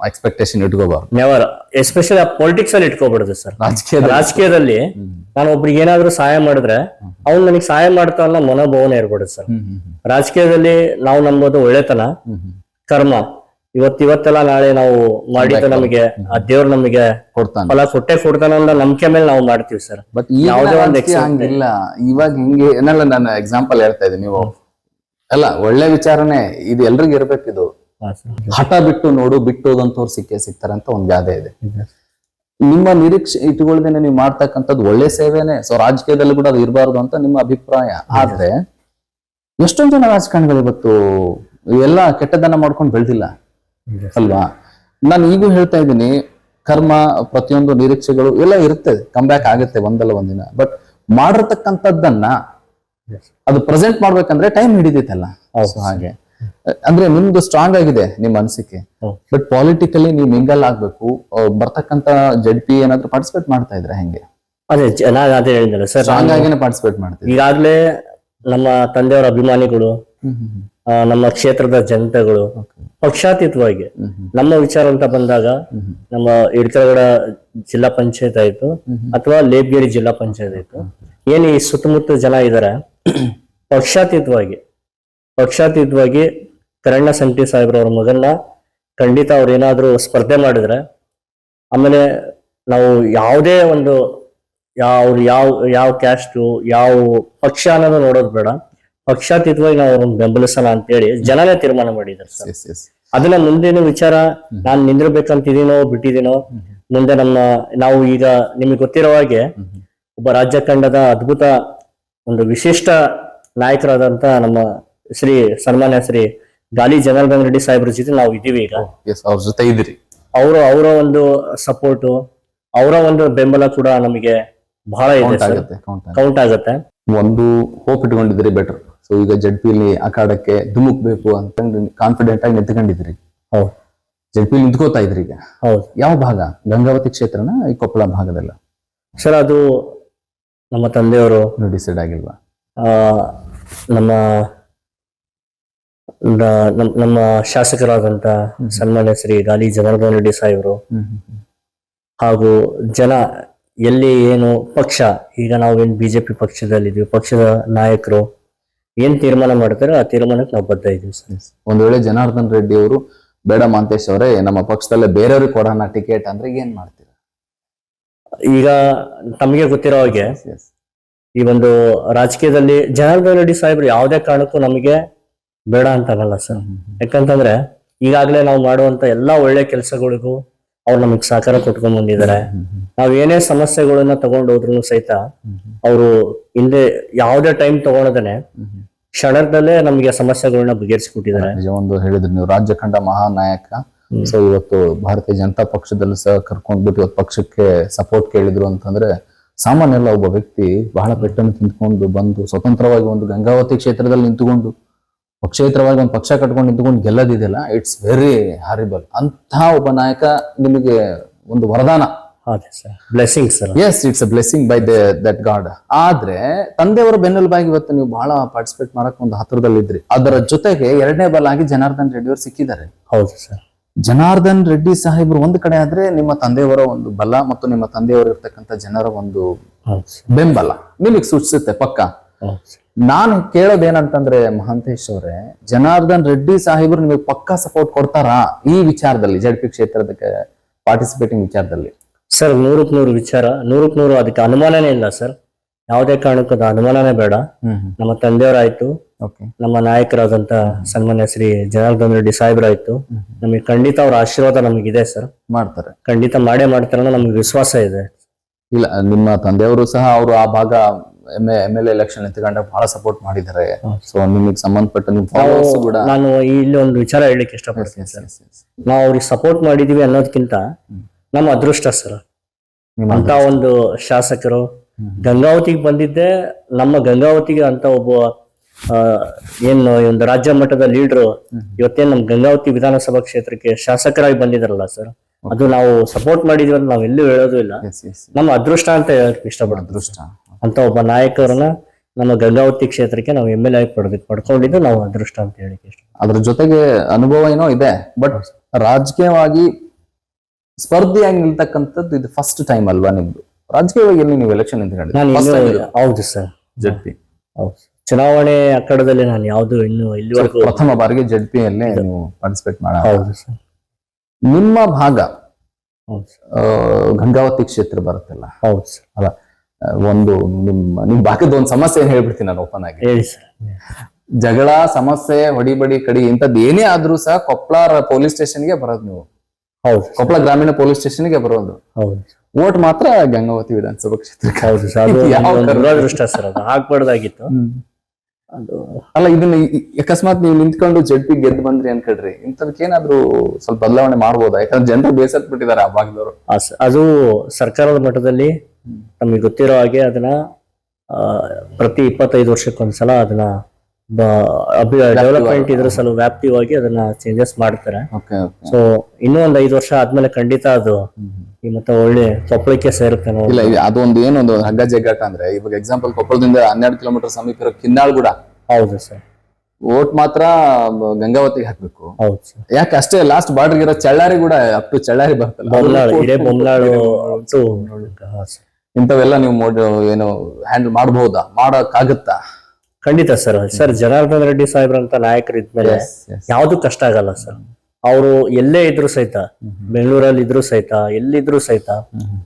ಎಕ್ಸ್ಪೆಕ್ಟೇಷನ್ ಇಟ್ಕೋಬಾರ್ದು, ನೆವರ್. ಎಸ್ಪೆಷಲಿ ಪೊಲಿಟಿಕ್ಸ್ ಅಲ್ಲಿ ಇಟ್ಕೋಬಾರ್ದು ಸರ್. ರಾಜಕೀಯದಲ್ಲಿ ನಾನು ಒಬ್ರಿಗೆ ಏನಾದ್ರೂ ಸಹಾಯ ಮಾಡಿದ್ರೆ ಅವ್ನು ನನಗೆ ಸಹಾಯ ಮಾಡ್ತಾ ಅನ್ನೋ ಮನೋಭಾವನೆ ಇರ್ಬಾರ್ದು ಸರ್. ರಾಜಕೀಯದಲ್ಲಿ ನಾವು ನಂಬೋದು ಒಳ್ಳೆತನ, ಕರ್ಮ. ಇವತ್ತೆಲ್ಲ ನಾಳೆ ನಾವು ಮಾಡಿದ್ದು ನಮಗೆ ಆ ದೇವ್ರು ನಮಗೆ ಫಲ ಕೊಡ್ತಾನ ಅನ್ನೋ ನಂಬಿಕೆ ಮೇಲೆ ನಾವು ಮಾಡ್ತೀವಿ ಸರ್. ಬಟ್ ಯಾವುದೇ ಒಂದು ಹಂಗಿಲ್ಲ. ಇವಾಗ ಹಿಂಗೆ ಏನಲ್ಲ, ನಾನು ಎಕ್ಸಾಂಪಲ್ ಹೇಳ್ತಾ ಇದ್ದೀನಿ. ನೀವು ಅಲ್ಲ, ಒಳ್ಳೆ ವಿಚಾರನೆ ಇದು, ಎಲ್ರಿಗೂ ಇರ್ಬೇಕು ಇದು. ಹಠ ಬಿಟ್ಟೋದಂತವ್ರು ಸಿಗ್ತಾರೆ ಅಂತ ಒಂದ್ ಗಾದೆ ಇದೆ. ನಿಮ್ಮ ನಿರೀಕ್ಷೆ ಇಟ್ಕೊಳ್ದೇನೆ ನೀವು ಮಾಡ್ತಕ್ಕಂಥದ್ದು ಒಳ್ಳೆ ಸೇವೆನೆ. ಸೊ ರಾಜಕೀಯದಲ್ಲಿ ಕೂಡ ಅದು ಇರಬಾರ್ದು ಅಂತ ನಿಮ್ಮ ಅಭಿಪ್ರಾಯ. ಆದ್ರೆ ಎಷ್ಟೊಂದು ಜನ ರಾಜಕಾರಣಿಗಳು ಇವತ್ತು ಎಲ್ಲ ಕೆಟ್ಟದನ್ನ ಮಾಡ್ಕೊಂಡು ಬೆಳೆದಿಲ್ಲ ಅಲ್ವಾ? ನಾನು ಈಗೂ ಹೇಳ್ತಾ ಇದ್ದೀನಿ, ಕರ್ಮ, ಪ್ರತಿಯೊಂದು ನಿರೀಕ್ಷೆಗಳು ಎಲ್ಲ ಇರುತ್ತೆ, ಕಮ್ ಬ್ಯಾಕ್ ಆಗುತ್ತೆ ಒಂದಲ್ಲ ಒಂದಿನ. ಬಟ್ ಮಾಡಿರ್ತಕ್ಕಂಥದ್ದನ್ನ ಅದು ಪ್ರೆಸೆಂಟ್ ಮಾಡ್ಬೇಕಂದ್ರೆ ಟೈಮ್ ಹಿಡಿದೈತಲ್ಲ. ಹಾಗೆ ಅಂದ್ರೆ ನಿಮ್ದು ಸ್ಟ್ರಾಂಗ್ ಆಗಿದೆ ನಿಮ್ಮ ಅನಿಸಿಕೆ. ಬಟ್ ಪಾಲಿಟಿಕಲಿ ನೀವು ಮಿಂಗಲ್ ಆಗ್ಬೇಕು. ಬರ್ತಕ್ಕಂತ ZP ಏನಾದ್ರು ಪಾರ್ಟಿಸಿಪೇಟ್ ಮಾಡ್ತಾ ಇದ್ರೆ ಹೆಂಗೆ? ಅದೇ ಹೇಳಿದ್ನಲ್ಲ ಸರ್, ಸ್ಟ್ರಾಂಗ್ ಆಗಿನೇ ಪಾರ್ಟಿಸಿಪೇಟ್ ಮಾಡ್ತೀವಿ. ಈಗಾಗ್ಲೇ ನಮ್ಮ ತಂದೆಯವರ ಅಭಿಮಾನಿಗಳು, ನಮ್ಮ ಕ್ಷೇತ್ರದ ಜನತೆಗಳು ಪಕ್ಷಾತೀತವಾಗಿ ನಮ್ಮ ವಿಚಾರ ಅಂತ ಬಂದಾಗ, ನಮ್ಮ ಇಡ್ಕಲಗಡ ಜಿಲ್ಲಾ ಪಂಚಾಯತ್ ಆಯ್ತು ಅಥವಾ ಲೇಬ್ಗೇರಿ ಜಿಲ್ಲಾ ಪಂಚಾಯತ್ ಆಯ್ತು, ಏನ್ ಈ ಸುತ್ತಮುತ್ತ ಜನ ಇದಾರೆ, ಪಕ್ಷಾತೀತವಾಗಿ ಕರಣ್ಣ ಸಂಟಿ ಸಾಹೇಬ್ರವ್ರ ಮಗನ್ನ ಖಂಡಿತ ಅವ್ರು ಏನಾದ್ರು ಸ್ಪರ್ಧೆ ಮಾಡಿದ್ರೆ, ಆಮೇಲೆ ನಾವು ಯಾವುದೇ ಒಂದು ಯಾವ ಕ್ಯಾಸ್ಟು ಯಾವ ಪಕ್ಷ ಅನ್ನೋದು ನೋಡೋದು ಬೇಡ, ಪಕ್ಷಾತೀತವಾಗಿ ನಾವು ಅವ್ರನ್ನ ಬೆಂಬಲಿಸೋಣ ಅಂತೇಳಿ ಜನನೇ ತೀರ್ಮಾನ ಮಾಡಿದ್ದಾರೆ ಸರ್. ಅದನ್ನ ಮುಂದಿನ ವಿಚಾರ ನಾನ್ ನಿಂದಿರ್ಬೇಕಂತಿದೀನೋ ಬಿಟ್ಟಿದೀನೋ, ಮುಂದೆ ನಾವು ಈಗ ನಿಮಗೆ ಗೊತ್ತಿರೋ ಹಾಗೆ ಒಬ್ಬ ರಾಜ್ಯ ತಂಡದ ಅದ್ಭುತ ಒಂದು ವಿಶಿಷ್ಟ ನಾಯಕರಾದಂತ ನಮ್ಮ ಸನ್ಮಾನ್ಯ ಶ್ರೀ ಗಾಲಿ ಜನಾರ್ದನ್ ರೆಡ್ಡಿ ಸಾಹೇಬ್ರ ಜೊತೆ ನಾವು ಇದೀವಿ ಈಗ. ಅವ್ರ ಜೊತೆ ಇದ್ರಿ. ಅವರ ಒಂದು ಸಪೋರ್ಟು, ಅವರ ಒಂದು ಬೆಂಬಲ ಕೂಡ ನಮಗೆ ಬಹಳ ಕೌಂಟ್ ಆಗುತ್ತೆ. ಒಂದು ಹೋಪ್ ಇಟ್ಕೊಂಡಿದ್ರಿ ಬೆಟರ್. ಸೊ ಈಗ ZPಲಿ ಅಖಾಡಕ್ಕೆ ಧುಮುಕ್ಬೇಕು ಅಂತ ಕಾನ್ಫಿಡೆಂಟ್ ಆಗಿ ನಿಂತ್ಕೊಂಡಿದ್ರಿ. ಹೌದು, ZPಲಿ ನಿಂತ್ಕೋತಾ ಇದ್ರಿ ಈಗ. ಹೌದು. ಯಾವ ಭಾಗ? ಗಂಗಾವತಿ ಕ್ಷೇತ್ರನ, ಈ ಕೊಪ್ಪಳ ಭಾಗದಲ್ಲ ಸರ್? ಅದು ನಮ್ಮ ತಂದೆಯವರು ಡಿಸೈಡ್ ಆಗಿಲ್ವಾ? ನಮ್ಮ ಶಾಸಕರಾದಂತ ಸನ್ಮಾನ್ಯ ಶ್ರೀ ಗಾಲಿ ಜನಾರ್ದನ್ ರೆಡ್ಡಿ ಸಾಹೇಬರು ಹಾಗೂ ಜನ ಎಲ್ಲಿ ಏನು ಪಕ್ಷ, ಈಗ ನಾವೇನು BJP ಪಕ್ಷದಲ್ಲಿದ್ದೀವಿ, ಪಕ್ಷದ ನಾಯಕರು ಏನ್ ತೀರ್ಮಾನ ಮಾಡ್ತಾರೆ ಆ ತೀರ್ಮಾನಕ್ಕೆ ನಾವು ಬದ್ಧ ಇದೀವಿ ಸರ್. ಒಂದ್ ವೇಳೆ ಜನಾರ್ದನ್ ರೆಡ್ಡಿ ಅವರು ಬೇಡ ಮಹಂತೇಶ್ ಅವರೇ ನಮ್ಮ ಪಕ್ಷದಲ್ಲೇ ಬೇರೆಯವ್ರಿಗೆ ಕೊಡೋಣ ಟಿಕೆಟ್ ಅಂದ್ರೆ ಏನ್ ಮಾಡ್ತೀರಾ? ಈಗ ತಮಗೆ ಗೊತ್ತಿರೋ ಹಾಗೆ ಈ ಒಂದು ರಾಜಕೀಯದಲ್ಲಿ ಜನಾರ್ದನ್ ರೆಡ್ಡಿ ಸಾಹೇಬ್ರು ಯಾವುದೇ ಕಾರಣಕ್ಕೂ ನಮಗೆ ಬೇಡ ಅಂತ ಅನ್ನಲ್ಲ ಸರ್. ಯಾಕಂತಂದ್ರೆ ಈಗಾಗಲೇ ನಾವು ಮಾಡುವಂತ ಎಲ್ಲಾ ಒಳ್ಳೆ ಕೆಲಸಗಳಿಗೂ ಅವ್ರು ನಮಗ್ ಸಹಕಾರ ಕೊಟ್ಕೊಂಡ್ ಬಂದಿದ್ದಾರೆ. ನಾವ್ ಏನೇ ಸಮಸ್ಯೆಗಳನ್ನ ತಗೊಂಡು ಹೋದ್ರು ಸಹಿತ ಅವರು ಹಿಂದೆ ಯಾವುದೇ ಟೈಮ್ ತಗೊಳದೇನೆ ಕ್ಷಣದಲ್ಲೇ ನಮಗೆ ಸಮಸ್ಯೆಗಳನ್ನ ಬಗೆಹರಿಸಿಕೊಟ್ಟಿದ್ದಾರೆ. ಒಂದು ಹೇಳಿದ್ರಿ ನೀವು ರಾಜ್ಯ ಕಂಡ ಮಹಾನ್ ನಾಯಕ. ಸೊ ಇವತ್ತು ಭಾರತೀಯ ಜನತಾ ಪಕ್ಷದಲ್ಲಿ ಸಹ ಕರ್ಕೊಂಡ್ಬಿಟ್ಟು ಇವತ್ತು ಪಕ್ಷಕ್ಕೆ ಸಪೋರ್ಟ್ ಕೇಳಿದ್ರು ಅಂತಂದ್ರೆ, ಸಾಮಾನ್ಯ ಎಲ್ಲ ಒಬ್ಬ ವ್ಯಕ್ತಿ ಬಹಳ ಪೆಟ್ಟನ್ನು ತಿಂದ್ಕೊಂಡು ಬಂದು ಸ್ವತಂತ್ರವಾಗಿ ಒಂದು ಗಂಗಾವತಿ ಕ್ಷೇತ್ರದಲ್ಲಿ ನಿಂತುಕೊಂಡು ಪಕ್ಷೇತರವಾಗಿ ಒಂದು ಪಕ್ಷ ಕಟ್ಕೊಂಡು ನಿಂತ್ಕೊಂಡು ಗೆಲ್ಲದಿದೆಯಲ್ಲ, ಇಟ್ಸ್ ವೆರಿ ಹಾರಿಬಲ್. ಅಂತಹ ಒಬ್ಬ ನಾಯಕ ನಿಮಗೆ ಒಂದು ವರದಾನ. Blessing sir. Yes, it's a blessing by that god. ಆದ್ರೆ ತಂದೆಯವರ ಬೆನ್ನೆಲುಬಾಗಿ ಇವತ್ತು ನೀವು ಬಹಳ ಪಾರ್ಟಿಸಿಪೇಟ್ ಮಾಡಕ್ ಒಂದು ಹತ್ರದಲ್ಲಿದ್ರಿ. ಅದರ ಜೊತೆಗೆ ಎರಡನೇ ಬಲ ಆಗಿ ಜನಾರ್ದನ್ ರೆಡ್ಡಿ ಅವರು ಸಿಕ್ಕಿದ್ದಾರೆ. ಹೌದು ಸರ್. ಜನಾರ್ದನ್ ರೆಡ್ಡಿ ಸಾಹೇಬ್ರು ಒಂದ್ ಕಡೆ ಆದ್ರೆ, ನಿಮ್ಮ ತಂದೆಯವರ ಒಂದು ಬಲ ಮತ್ತು ನಿಮ್ಮ ತಂದೆಯವರು ಇರ್ತಕ್ಕಂಥ ಜನರ ಒಂದು ಬೆಂಬಲ ನಿಮಗೆ ಸೂಚಿಸುತ್ತೆ ಪಕ್ಕ. ಹೌದು ಸರ್. ನಾನು ಕೇಳೋದೇನಂತಂದ್ರೆ ಮಹಾಂತೇಶ್ ಅವರೇ, ಜನಾರ್ದನ್ ರೆಡ್ಡಿ ಸಾಹೇಬರು ನಿಮಗೆ ಪಕ್ಕಾ ಸಪೋರ್ಟ್ ಕೊಡ್ತಾರಾ ಈ ವಿಚಾರದಲ್ಲಿ, ಜೆಡ್ಪಿ ಕ್ಷೇತ್ರದ ಪಾರ್ಟಿಸಿಪೇಟಿಂಗ್ ವಿಚಾರದಲ್ಲಿ? ಸರ್ 100% ವಿಚಾರ, 100% ಅದಕ್ಕೆ ಅನುಮಾನನೇ ಇಲ್ಲ ಸರ್. ಯಾವುದೇ ಕಾರಣಕ್ಕೂ ಅದು ಅನುಮಾನನೇ ಬೇಡ. ನಮ್ಮ ತಂದೆಯವರಾಯ್ತು, ನಮ್ಮ ನಾಯಕರಾದಂತ ಸನ್ಮಾನ್ಯ ಶ್ರೀ ಜನಾರ್ದನ್ ರೆಡ್ಡಿ ಸಾಹೇಬರಾಯ್ತು, ನಮಗೆ ಖಂಡಿತ ಅವ್ರ ಆಶೀರ್ವಾದ ನಮಗಿದೆ ಸರ್. ಮಾಡ್ತಾರೆ, ಖಂಡಿತ ಮಾಡೇ ಮಾಡ್ತಾರೆ ಅನ್ನೋ ನಮ್ಗೆ ವಿಶ್ವಾಸ ಇದೆ. ಇಲ್ಲ, ನಿಮ್ಮ ತಂದೆಯವರು ಸಹ ಅವರು ಆ ಭಾಗ MLA ಎಲೆಕ್ಷನ್ ನಿಂತ್ಕೊಂಡಾಗ ಬಹಳ ಸಪೋರ್ಟ್ ಮಾಡಿದ್ದಾರೆ. ಸೊ ನಿಮಗೆ ಸಂಬಂಧಪಟ್ಟ ನಿಮ್ಮ followers ಕೂಡ ನಾನು ಇಲ್ಲಿ ಒಂದು ವಿಚಾರ ಹೇಳಲಿಕ್ಕೆ ಇಷ್ಟಪಡ್ತೀನಿ ಸರ್. ನಾವು ಅವ್ರಿಗೆ ಸಪೋರ್ಟ್ ಮಾಡಿದೀವಿ ಅನ್ನೋದಕ್ಕಿಂತ ನಮ್ಮ ಅದೃಷ್ಟ ಸರ್. ಅಂತ ಒಂದು ಶಾಸಕರು ಗಂಗಾವತಿಗೆ ಬಂದಿದ್ದೆ, ನಮ್ಮ ಗಂಗಾವತಿಗೆ ಅಂತ ಒಬ್ಬ ಏನು ಒಂದು ರಾಜ್ಯ ಮಟ್ಟದ ಲೀಡರ್ ಇವತ್ತೇನು ನಮ್ಮ ಗಂಗಾವತಿ ವಿಧಾನಸಭಾ ಕ್ಷೇತ್ರಕ್ಕೆ ಶಾಸಕರಾಗಿ ಬಂದಿದಾರಲ್ಲ ಸರ್, ಅದು ನಾವು ಸಪೋರ್ಟ್ ಮಾಡಿದೀವಿ ಅಂತ ನಾವ್ ಎಲ್ಲೂ ಹೇಳೋದು ಇಲ್ಲ. ನಮ್ಮ ಅದೃಷ್ಟ ಅಂತ ಹೇಳಕ್ ಇಷ್ಟಪಡ್ತೀವಿ. ಅದೃಷ್ಟ ಅಂತ ಒಬ್ಬ ನಾಯಕರನ್ನ ನಮ್ಮ ಗಂಗಾವತಿ ಕ್ಷೇತ್ರಕ್ಕೆ ನಾವು MLA ಆಗಿ ಪಡ್ಕೊಂಡಿದ್ದು ನಾವು ಅದೃಷ್ಟ ಅಂತ ಹೇಳಿಕೆ ಇಷ್ಟ. ಅದ್ರ ಜೊತೆಗೆ ಅನುಭವ ಏನೋ ಇದೆ, ಬಟ್ ರಾಜಕೀಯವಾಗಿ ಸ್ಪರ್ಧೆಯಾಗಿ ನಿಲ್ತಕ್ಕಂಥದ್ದು ಇದು ಫಸ್ಟ್ ಟೈಮ್ ಅಲ್ವಾ ನಿಮ್ದು? ರಾಜಕೀಯವಾಗಿ ಎಲ್ಲಿ ನೀವು ಎಲೆಕ್ಷನ್ ನಿಂತ್ಕೊಂಡಿದ್ದೀರಿ? ಹೌದು ಸರ್, ಜೆಡ್ಪಿ ಚುನಾವಣೆ ಅಖಾಡದಲ್ಲಿ ನಾನು ಯಾವ್ದು ಇನ್ನು ಇಲ್ಲಿವರೆಗೂ ಪ್ರಥಮ ಬಾರಿಗೆ ಜೆಡ್ಪಿ ಅಲ್ಲೇ ನೀವು ಪಾರ್ಟಿಸಿಪೇಟ್ ಮಾಡ. ಹೌದು ಸರ್. ನಿಮ್ಮ ಭಾಗ ಗಂಗಾವತಿ ಕ್ಷೇತ್ರ ಬರುತ್ತಲ್ಲ? ಹೌದು ಸರ್. ಅಲ್ಲ, ಒಂದು ನಿಮ್ ಭಾಗದ ಒಂದು ಸಮಸ್ಯೆ ಏನ್ ಹೇಳ್ಬಿಡ್ತೀನಿ ನಾನು ಓಪನ್ ಆಗಿ. ಹೇಳಿ ಸರ್. ಜಗಳ, ಸಮಸ್ಯೆ, ಹೊಡಿಬಡಿ, ಕಡಿ ಇಂಥದ್ದು ಏನೇ ಆದ್ರೂ ಸಹ ಕೊಪ್ಪಳ ಪೊಲೀಸ್ ಸ್ಟೇಷನ್ಗೆ ಬರೋದು ನೀವು. ಹೌದು, ಕೊಪ್ಪಳ ಗ್ರಾಮೀಣ ಪೊಲೀಸ್ ಸ್ಟೇಷನ್ಗೆ ಬರೋದು. ಹೌದು. ವೋಟ್ ಮಾತ್ರ ಗಂಗಾವತಿ ವಿಧಾನಸಭಾ ಕ್ಷೇತ್ರಕ್ಕೆ. ಹೌದು ಸರ್, ಅದು ದುರದೃಷ್ಟ ಸರ್, ಅದು ಆಗ್ಬಾರ್ದಾಗಿತ್ತು ಅದು. ಅಲ್ಲ, ಇದನ್ನ ಅಕಸ್ಮಾತ್ ನೀವು ನಿಂತ್ಕೊಂಡು ಜೆಡ್ಪಿ ಗೆದ್ದು ಬಂದ್ರಿ ಅನ್ಕಡ್ರಿ, ಇಂಥದಕ್ಕೆ ಏನಾದ್ರು ಸ್ವಲ್ಪ ಬದಲಾವಣೆ ಮಾಡ್ಬೋದಾ? ಯಾಕಂದ್ರೆ ಜನರು ಬೇಸತ್ ಬಿಟ್ಟಿದ್ದಾರೆ ಆ ಭಾಗದವರು. ಅದು ಸರ್ಕಾರದ ಮಟ್ಟದಲ್ಲಿ ನಮಗೆ ಗೊತ್ತಿರೋ ಹಾಗೆ ಅದನ್ನ ಪ್ರತಿ 25 ವರ್ಷಕ್ಕೊಂದ್ಸಲ ಅದನ್ನ ಡೆವಲಪ್ಮೆಂಟ್ ಇದ್ರ ಸಲ ವ್ಯಾಪ್ತಿಯಾಗಿ ಅದನ್ನ ಚೇಂಜಸ್ ಮಾಡ್ತಾರೆ. ಸೊ ಇನ್ನೂ ಒಂದು 5 ವರ್ಷ ಆದ್ಮೇಲೆ ಖಂಡಿತ ಅದು ಮತ್ತೆ ಒಳ್ಳೆ ಕೊಪ್ಪಳಕ್ಕೆ ಸೇರುತ್ತೆ. ಇಲ್ಲ, ಅದೊಂದು ಏನೊಂದು ಹಗ್ಗ ಜಗ್ಗಾಟ ಅಂದ್ರೆ, ಇವಾಗ ಎಕ್ಸಾಂಪಲ್ ಕೊಪ್ಪಳದಿಂದ 12 ಕಿಲೋಮೀಟರ್ ಸಮೀಪ ಇರೋ ಕಿನ್ನಾಳ್ ಕೂಡ. ಹೌದು ಸರ್. ವೋಟ್ ಮಾತ್ರ ಗಂಗಾವತಿಗೆ ಹಾಕ್ಬೇಕು. ಹೌದು ಸರ್. ಯಾಕೆ ಅಷ್ಟೇ, ಲಾಸ್ಟ್ ಬಾರ್ಡರ್ ಇರೋ ಚಳ್ಳಾರಿ ಕೂಡ ಅಪ್ ಟು ಚಳ್ಳಾರಿ ಬರ್ತಲ್ಲ, ಬೊಮ್ಮನಾಳು ಇಂಥವೆಲ್ಲ ನೀವು ಏನು ಹ್ಯಾಂಡಲ್ ಮಾಡಬಹುದಾ, ಮಾಡಕ್ಕಾಗತ್ತಾ? ಖಂಡಿತ ಸರ್. ಸರ್ ಜನಾರ್ದನ್ ರೆಡ್ಡಿ ಸಾಹೇಬ್ರಂತ ನಾಯಕರು ಇದ್ಮೇಲೆ ಯಾವ್ದು ಕಷ್ಟ ಆಗಲ್ಲ ಸರ್. ಅವರು ಎಲ್ಲೇ ಇದ್ರು ಸಹಿತ, ಬೆಂಗಳೂರಲ್ಲಿ ಇದ್ರು ಸಹಿತ, ಎಲ್ಲಿದ್ರು ಸಹಿತ,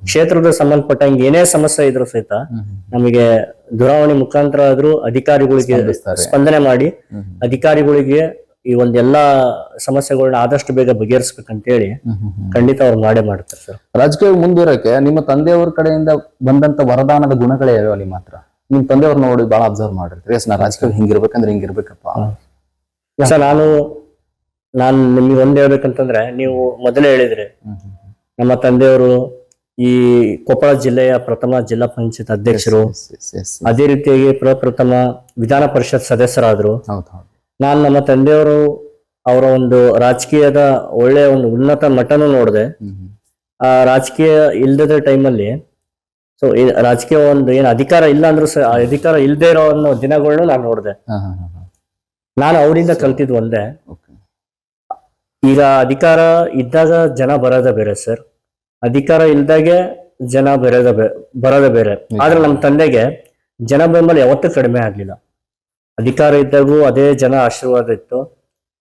ಕ್ಷೇತ್ರದ ಸಂಬಂಧಪಟ್ಟಂಗೆ ಏನೇ ಸಮಸ್ಯೆ ಇದ್ರು ಸಹಿತ ನಮಗೆ ದೂರವಾಣಿ ಮುಖಾಂತರ ಆದ್ರೂ ಅಧಿಕಾರಿಗಳಿಗೆ ಸ್ಪಂದನೆ ಮಾಡಿ ಅಧಿಕಾರಿಗಳಿಗೆ ಈ ಒಂದೆಲ್ಲಾ ಸಮಸ್ಯೆಗಳನ್ನ ಆದಷ್ಟು ಬೇಗ ಬಗೆಹರಿಸ್ಬೇಕಂತ ಹೇಳಿ ಖಂಡಿತ ಅವ್ರು ಮಾಡೇ ಮಾಡ್ತಾರೆ ಸರ್. ರಾಜಕೀಯ ಮುಂದುವರಕ್ಕೆ ನಿಮ್ಮ ತಂದೆಯವ್ರ ಕಡೆಯಿಂದ ಬಂದಂತ ವರದಾನದ ಗುಣಗಳೇ ಯಾವ್ಯಾವ ನಿಮ್ಮ ಹತ್ರ? ನಿಮ್ ತಂದೆಯವ್ರ ನೋಡಿ ಬಹಳ ಅಬ್ಸರ್ವ್ ಮಾಡಿರ್ತೀರಿ, ನಾ ರಾಜಕೀಯ ಹಿಂಗಿರ್ಬೇಕಂದ್ರೆ ಹಿಂಗಿರ್ಬೇಕಪ್ಪ ಸರ್. ನಾನು ನಿಮ್ಗೆ ಒಂದ್ ಹೇಳ್ಬೇಕಂತಂದ್ರೆ, ನೀವು ಮೊದಲೇ ಹೇಳಿದ್ರಿ ನಮ್ಮ ತಂದೆಯವರು ಈ ಕೊಪ್ಪಳ ಜಿಲ್ಲೆಯ ಪ್ರಥಮ ಜಿಲ್ಲಾ ಪಂಚಾಯತ್ ಅಧ್ಯಕ್ಷರು, ಅದೇ ರೀತಿಯಾಗಿ ಪ್ರಪ್ರಥಮ ವಿಧಾನ ಪರಿಷತ್ ಸದಸ್ಯರಾದ್ರು. ನಾನು ನಮ್ಮ ತಂದೆಯವರು ಅವರ ಒಂದು ರಾಜಕೀಯದ ಒಳ್ಳೆಯ ಒಂದು ಉನ್ನತ ಮಟ್ಟನೂ ನೋಡಿದೆ. ಆ ರಾಜಕೀಯ ಇಲ್ದದ ಟೈಮಲ್ಲಿ, ಸೊ ರಾಜಕೀಯ ಒಂದು ಏನು ಅಧಿಕಾರ ಇಲ್ಲ ಅಂದ್ರೂ ಸಹ ಅಧಿಕಾರ ಇಲ್ಲದೆ ಇರೋ ಅನ್ನೋ ದಿನಗಳನ್ನೂ ನಾನು ನೋಡಿದೆ. ನಾನು ಅವರಿಂದ ಕಲ್ತಿದ್ ಒಂದೇ, ಈಗ ಅಧಿಕಾರ ಇದ್ದಾಗ ಜನ ಬರೋದೇ ಬೇರೆ ಸರ್, ಅಧಿಕಾರ ಇಲ್ದಾಗೆ ಜನ ಬರೋದೇ ಬೇರೆ. ಆದ್ರೆ ನಮ್ಮ ತಂದೆಗೆ ಜನ ಬೆಂಬಲ ಯಾವತ್ತೂ ಕಡಿಮೆ ಆಗ್ಲಿಲ್ಲ. ಅಧಿಕಾರ ಇದ್ದಾಗೂ ಅದೇ ಜನ ಆಶೀರ್ವಾದ ಇತ್ತು,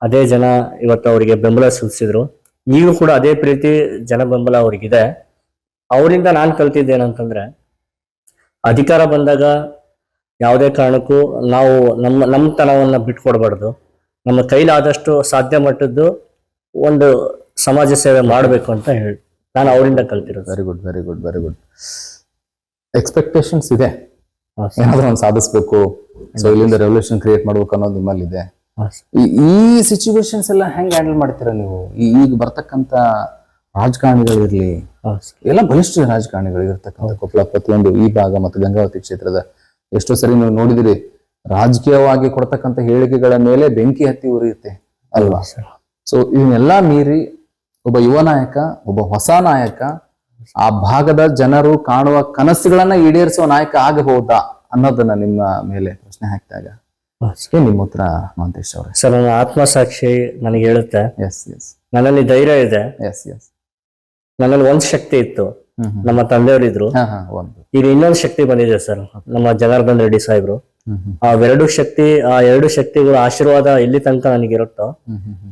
ಅದೇ ಜನ ಇವತ್ತು ಅವರಿಗೆ ಬೆಂಬಲ ಸೂಚಿಸಿದ್ರು. ಈಗೂ ಕೂಡ ಅದೇ ಪ್ರೀತಿ ಜನ ಬೆಂಬಲ ಅವ್ರಿಗಿದೆ. ಅವರಿಂದ ನಾನು ಕಲ್ತಿದ್ದೇನಂತಂದ್ರೆ, ಅಧಿಕಾರ ಬಂದಾಗ ಯಾವುದೇ ಕಾರಣಕ್ಕೂ ನಾವು ನಮ್ಮ ತನವನ್ನ ಬಿಟ್ಕೊಡ್ಬಾರ್ದು. ನಮ್ಮ ಕೈಲಾದಷ್ಟು ಸಾಧ್ಯ ಮಟ್ಟದ್ದು ಒಂದು ಸಮಾಜ ಸೇವೆ ಮಾಡಬೇಕು ಅಂತ ಹೇಳಿ ನಾನು ಅವರಿಂದ ಕಲ್ತಿರೋದು. Very good, very good, very good. Expectations ಇದೆ, ಏನಾದ್ರೂ ಒಂದು ಸಾಧಿಸ್ಬೇಕು, ಸೊ ಇಲ್ಲಿಂದ ರೆವಲ್ಯೂಷನ್ ಕ್ರಿಯೇಟ್ ಮಾಡ್ಬೇಕು ಅನ್ನೋದು ನಿಮ್ಮಲ್ಲಿ ಇದೆ. ಈ ಸಿಚುವೇಶನ್ಸ್ ಎಲ್ಲ ಹೆಂಗ್ ಹ್ಯಾಂಡಲ್ ಮಾಡ್ತೀರಾ ನೀವು? ಈಗ ಬರ್ತಕ್ಕಂತ ರಾಜಕಾರಣಿಗಳಿರ್ಲಿ, ಎಲ್ಲ ಬಲಿಷ್ಠ ರಾಜಕಾರಣಿಗಳು ಇರ್ತಕ್ಕಂಥ ಕೊಪ್ಪಳ ಪ್ರತಿಯೊಂದು ಈ ಭಾಗ ಮತ್ತು ಗಂಗಾವತಿ ಕ್ಷೇತ್ರದ ಎಷ್ಟೋ ಸರಿ ನೀವು ನೋಡಿದಿರಿ, ರಾಜಕೀಯವಾಗಿ ಕೊಡ್ತಕ್ಕಂಥ ಹೇಳಿಕೆಗಳ ಮೇಲೆ ಬೆಂಕಿ ಹತ್ತಿ ಉರಿಯುತ್ತೆ ಅಲ್ವಾ? ಸೊ ಇವನ್ನೆಲ್ಲಾ ಮೀರಿ ಒಬ್ಬ ಯುವ ನಾಯಕ, ಒಬ್ಬ ಹೊಸ ನಾಯಕ, ಆ ಭಾಗದ ಜನರು ಕಾಣುವ ಕನಸುಗಳನ್ನ ಈಡೇರಿಸುವ ನಾಯಕ ಆಗಬಹುದಾ ಅನ್ನೋದನ್ನ ನಿಮ್ಮ ಮೇಲೆ ಪ್ರಶ್ನೆ ಹಾಕಿದಾಗ ನಿಮ್ಮ ಉತ್ತರ ಮಹಂತೇಶ್ ಅವರೇ? ಸರ್, ನನ್ನ ಆತ್ಮಸಾಕ್ಷಿ ನನಗೆ ಹೇಳುತ್ತೆ, ಎಸ್ ಎಸ್, ನನ್ನಲ್ಲಿ ಧೈರ್ಯ ಇದೆ, ಎಸ್ ಎಸ್, ನನ್ನಲ್ಲಿ ಒಂದ್ ಶಕ್ತಿ ಇತ್ತು, ನಮ್ಮ ತಂದೆಯವರಿದ್ರು, ಈಗ ಇನ್ನೊಂದು ಶಕ್ತಿ ಬಂದಿದೆ ಸರ್, ನಮ್ಮ ಜನಾರ್ದನ್ ರೆಡ್ಡಿ ಸಾಹೇಬ್ರು. ಆ ಎರಡು ಶಕ್ತಿಗಳ ಆಶೀರ್ವಾದ ಎಲ್ಲಿ ತನಕ ನನಗಿರುತ್ತೋ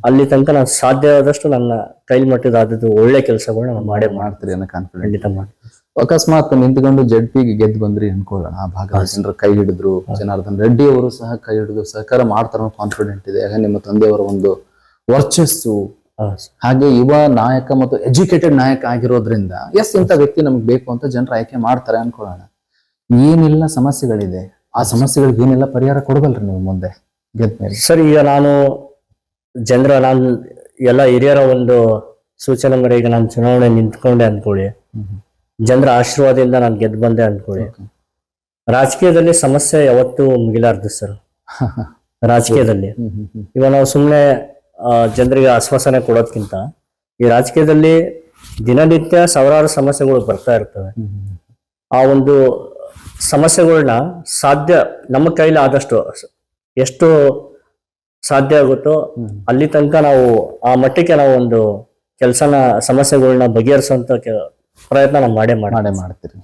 ಅಲ್ಲಿ ತನಕ ನಾನು ಸಾಧ್ಯವಾದಷ್ಟು ನನ್ನ ಕೈಲಿ ಮಟ್ಟಿದಾದದ್ದು ಒಳ್ಳೆ ಕೆಲಸಗಳು ನಾನು ಮಾಡೇ ಮಾಡ್ತೀರಿ ಅನ್ನೋ ಕಾನ್ಫಿಡೆಂಟ್. ಖಂಡಿತ ಮಾಡಿ. ಅಕಸ್ಮಾತ್ ನಿಂತ್ಕೊಂಡು ಜಡ್ಪಿಗೆ ಗೆದ್ದು ಬಂದ್ರಿ ಅನ್ಕೊಳ್ಳೋಣ, ಆ ಭಾಗದ ಜನರು ಕೈ ಹಿಡಿದ್ರು, ಜನಾರ್ದನ್ ರೆಡ್ಡಿ ಅವರು ಸಹ ಕೈ ಹಿಡಿದು ಸಹಕಾರ ಮಾಡ್ತಾರ ಕಾನ್ಫಿಡೆಂಟ್ ಇದೆ. ಯಾಕಂದ್ರೆ ನಿಮ್ಮ ತಂದೆಯವರ ಒಂದು ವರ್ಚಸ್ಸು, ಹಾಗೆ ಯುವ ನಾಯಕ ಮತ್ತು ಎಜುಕೇಟೆಡ್ ನಾಯಕ ಆಗಿರೋದ್ರಿಂದ ಇಂಥ ವ್ಯಕ್ತಿ ನಮ್ಗೆ ಬೇಕು ಅಂತ ಜನರು ಆಯ್ಕೆ ಮಾಡ್ತಾರೆ ಅನ್ಕೊಳ್ಳೋಣ. ಏನೆಲ್ಲ ಸಮಸ್ಯೆಗಳಿದೆ, ಆ ಸಮಸ್ಯೆಗಳಿಗೆ ಏನೆಲ್ಲ ಪರಿಹಾರ ಕೊಡಬಲ್ರಿ ನೀವು ಮುಂದೆ ಗೆದ್ಮೇಲೆ? ಸರ್, ಈಗ ನಾನು ಎಲ್ಲ ಹಿರಿಯರ ಒಂದು ಸೂಚನೆ ಮೇರೆಗೆ ನಾನು ಚುನಾವಣೆ ನಿಂತ್ಕೊಂಡೆ ಅನ್ಕೊಳ್ಳಿ, ಜನರ ಆಶೀರ್ವಾದದಿಂದ ನಾನು ಗೆದ್ದು ಬಂದೆ ಅನ್ಕೊಳ್ಳಿ. ರಾಜಕೀಯದಲ್ಲಿ ಸಮಸ್ಯೆ ಯಾವತ್ತೂ ಮುಗಿಲಾರ್ದು ಸರ್. ರಾಜಕೀಯದಲ್ಲಿ ಇವಾಗ ನಾವು ಸುಮ್ಮನೆ ಜನರಿಗೆ ಆಶ್ವಾಸನೆ ಕೊಡೋದ್ಕಿಂತ ಈ ರಾಜಕೀಯದಲ್ಲಿ ದಿನನಿತ್ಯ ಸಾವಿರಾರು ಸಮಸ್ಯೆಗಳು ಬರ್ತಾ ಇರ್ತವೆ. ಆ ಒಂದು ಸಮಸ್ಯೆಗಳನ್ನ ನಮ್ಮ ಕೈಲಿ ಆದಷ್ಟು ಎಷ್ಟು ಸಾಧ್ಯ ಆಗುತ್ತೋ ಅಲ್ಲಿ ತನಕ ನಾವು ಆ ಮಟ್ಟಕ್ಕೆ ನಾವು ಒಂದು ಸಮಸ್ಯೆಗಳನ್ನ ಬಗೆಹರಿಸುವಂತ ಪ್ರಯತ್ನ ನಾವು ಮಾಡೇ ಮಾಡ್ತೀರಿ.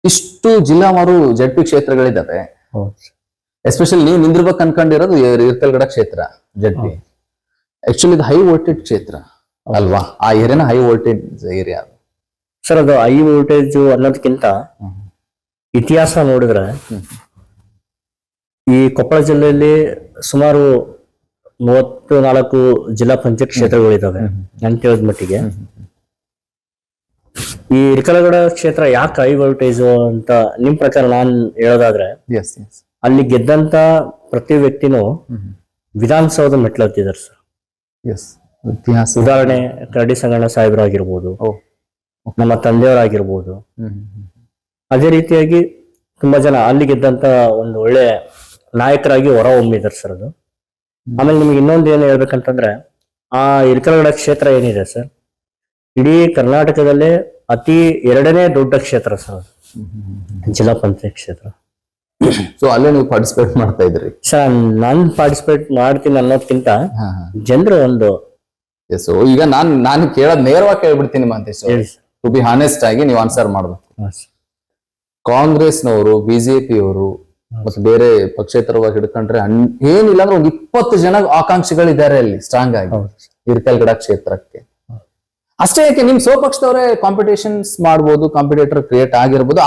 ಇಷ್ಟು ಜಿಲ್ಲಾವಾರು ಜಡ್ಪಿ ಕ್ಷೇತ್ರಗಳಿದ್ದಾವೆ. ಎಸ್ಪೆಷಲಿ ನೀವು ನಿಂದಿರ್ಬೇಕು ಅನ್ಕೊಂಡಿರೋದು ಇರ್ತಲ್ಗಡ ಕ್ಷೇತ್ರ ಜಡ್ಪಿ. ಆಕ್ಚುಲಿ ಇದು ಹೈ ವೋಲ್ಟೇಜ್ ಕ್ಷೇತ್ರ ಅಲ್ವಾ? ಆ ಏರಿಯಾನ ಹೈ ವೋಲ್ಟೇಜ್ ಏರಿಯಾ ಸರ್. ಅದು ಹೈ ವೋಲ್ಟೇಜ್ ಅನ್ನೋದಕ್ಕಿಂತ ಇತಿಹಾಸ ನೋಡಿದ್ರೆ ಈ ಕೊಪ್ಪಳ ಜಿಲ್ಲೆಯಲ್ಲಿ ಸುಮಾರು 34 ಜಿಲ್ಲಾ ಪಂಚಾಯತ್ ಕ್ಷೇತ್ರಗಳಿದಾವೆ ನಾನು ತಿಳಿದ ಮಟ್ಟಿಗೆ. ಈ ಇರ್ಕಲಗಡ ಕ್ಷೇತ್ರ ಯಾಕೆ ಹೈ ವೋಲ್ಟೇಜ್ ಅಂತ ನಿಮ್ ಪ್ರಕಾರ ನಾನ್ ಹೇಳೋದಾದ್ರೆ, ಅಲ್ಲಿ ಗೆದ್ದಂತ ಪ್ರತಿ ವ್ಯಕ್ತಿನೂ ವಿಧಾನಸೌಧ ಮೆಟ್ಲತ್ತಿದ್ದಾರೆ ಸರ್. ಉದಾಹರಣೆ ಕರಡಿ ಸಂಗಣ್ಣ ಸಾಹೇಬರಾಗಿರ್ಬೋದು, ನಮ್ಮ ತಂದೆಯವರಾಗಿರ್ಬೋದು. ಅದೇ ರೀತಿಯಾಗಿ ತುಂಬಾ ಜನ ಅಲ್ಲಿ ಗೆದ್ದಂತ ಒಂದು ಒಳ್ಳೆ ನಾಯಕರಾಗಿ ಹೊರ ಹೊಮ್ಮಿದ್ದಾರೆ ಸರ್. ಅದು ಆಮೇಲೆ ನಿಮ್ಗೆ ಇನ್ನೊಂದು ಏನು ಹೇಳ್ಬೇಕಂತಂದ್ರೆ, ಆ ಇರ್ಕಲಗಡ ಕ್ಷೇತ್ರ ಏನಿದೆ ಸರ್, ಇಡೀ ಕರ್ನಾಟಕದಲ್ಲೇ ಅತಿ 2ನೇ ದೊಡ್ಡ ಕ್ಷೇತ್ರ ಸರ್, ಜಿಲ್ಲಾ ಪಂಚಾಯತ್ ಕ್ಷೇತ್ರ. ಸೊ ಅಲ್ಲೇ ನೀವು ಪಾರ್ಟಿಸಿಪೇಟ್ ಮಾಡ್ತಾ ಇದ್ರಿ ಸರ್? ನಾನು ಪಾರ್ಟಿಸಿಪೇಟ್ ಮಾಡ್ತೀನಿ ಅನ್ನೋದ್ಕಿಂತ ಜನರು ಒಂದು ಈಗ ನಾನು ಕೇಳೋದ್ ನೇರವಾಗಿ ಕೇಳ್ಬಿಡ್ತೀನಿ ಮಹಂತೇಶ್. ಟು ಬಿ ಹಾನೆಸ್ಟ್ ಆಗಿ ನೀವು ಆನ್ಸರ್ ಮಾಡ್ಬೇಕು. ಕಾಂಗ್ರೆಸ್ನವರು, ಬಿಜೆಪಿಯವರು ಮತ್ತೆ ಬೇರೆ ಪಕ್ಷೇತರವಾಗಿ ಹಿಡ್ಕೊಂಡ್ರೆ ಏನಿಲ್ಲ ಅಂದ್ರೆ ಒಂದು 20 ಜನ ಆಕಾಂಕ್ಷಿಗಳಿದ್ದಾರೆ ಅಲ್ಲಿ ಸ್ಟ್ರಾಂಗ್ ಆಗಿ ಇರ್ಕಲ್ಗಡ ಕ್ಷೇತ್ರಕ್ಕೆ. ಅಷ್ಟೇ ಯಾಕೆ ನಿಮ್ ಸ್ವಪಕ್ಷದವರೇ ಕಾಂಪಿಟೇಷನ್ಸ್ ಮಾಡ್ಬೋದು, ಕಾಂಪಿಟೇಟರ್ ಕ್ರಿಯೇಟ್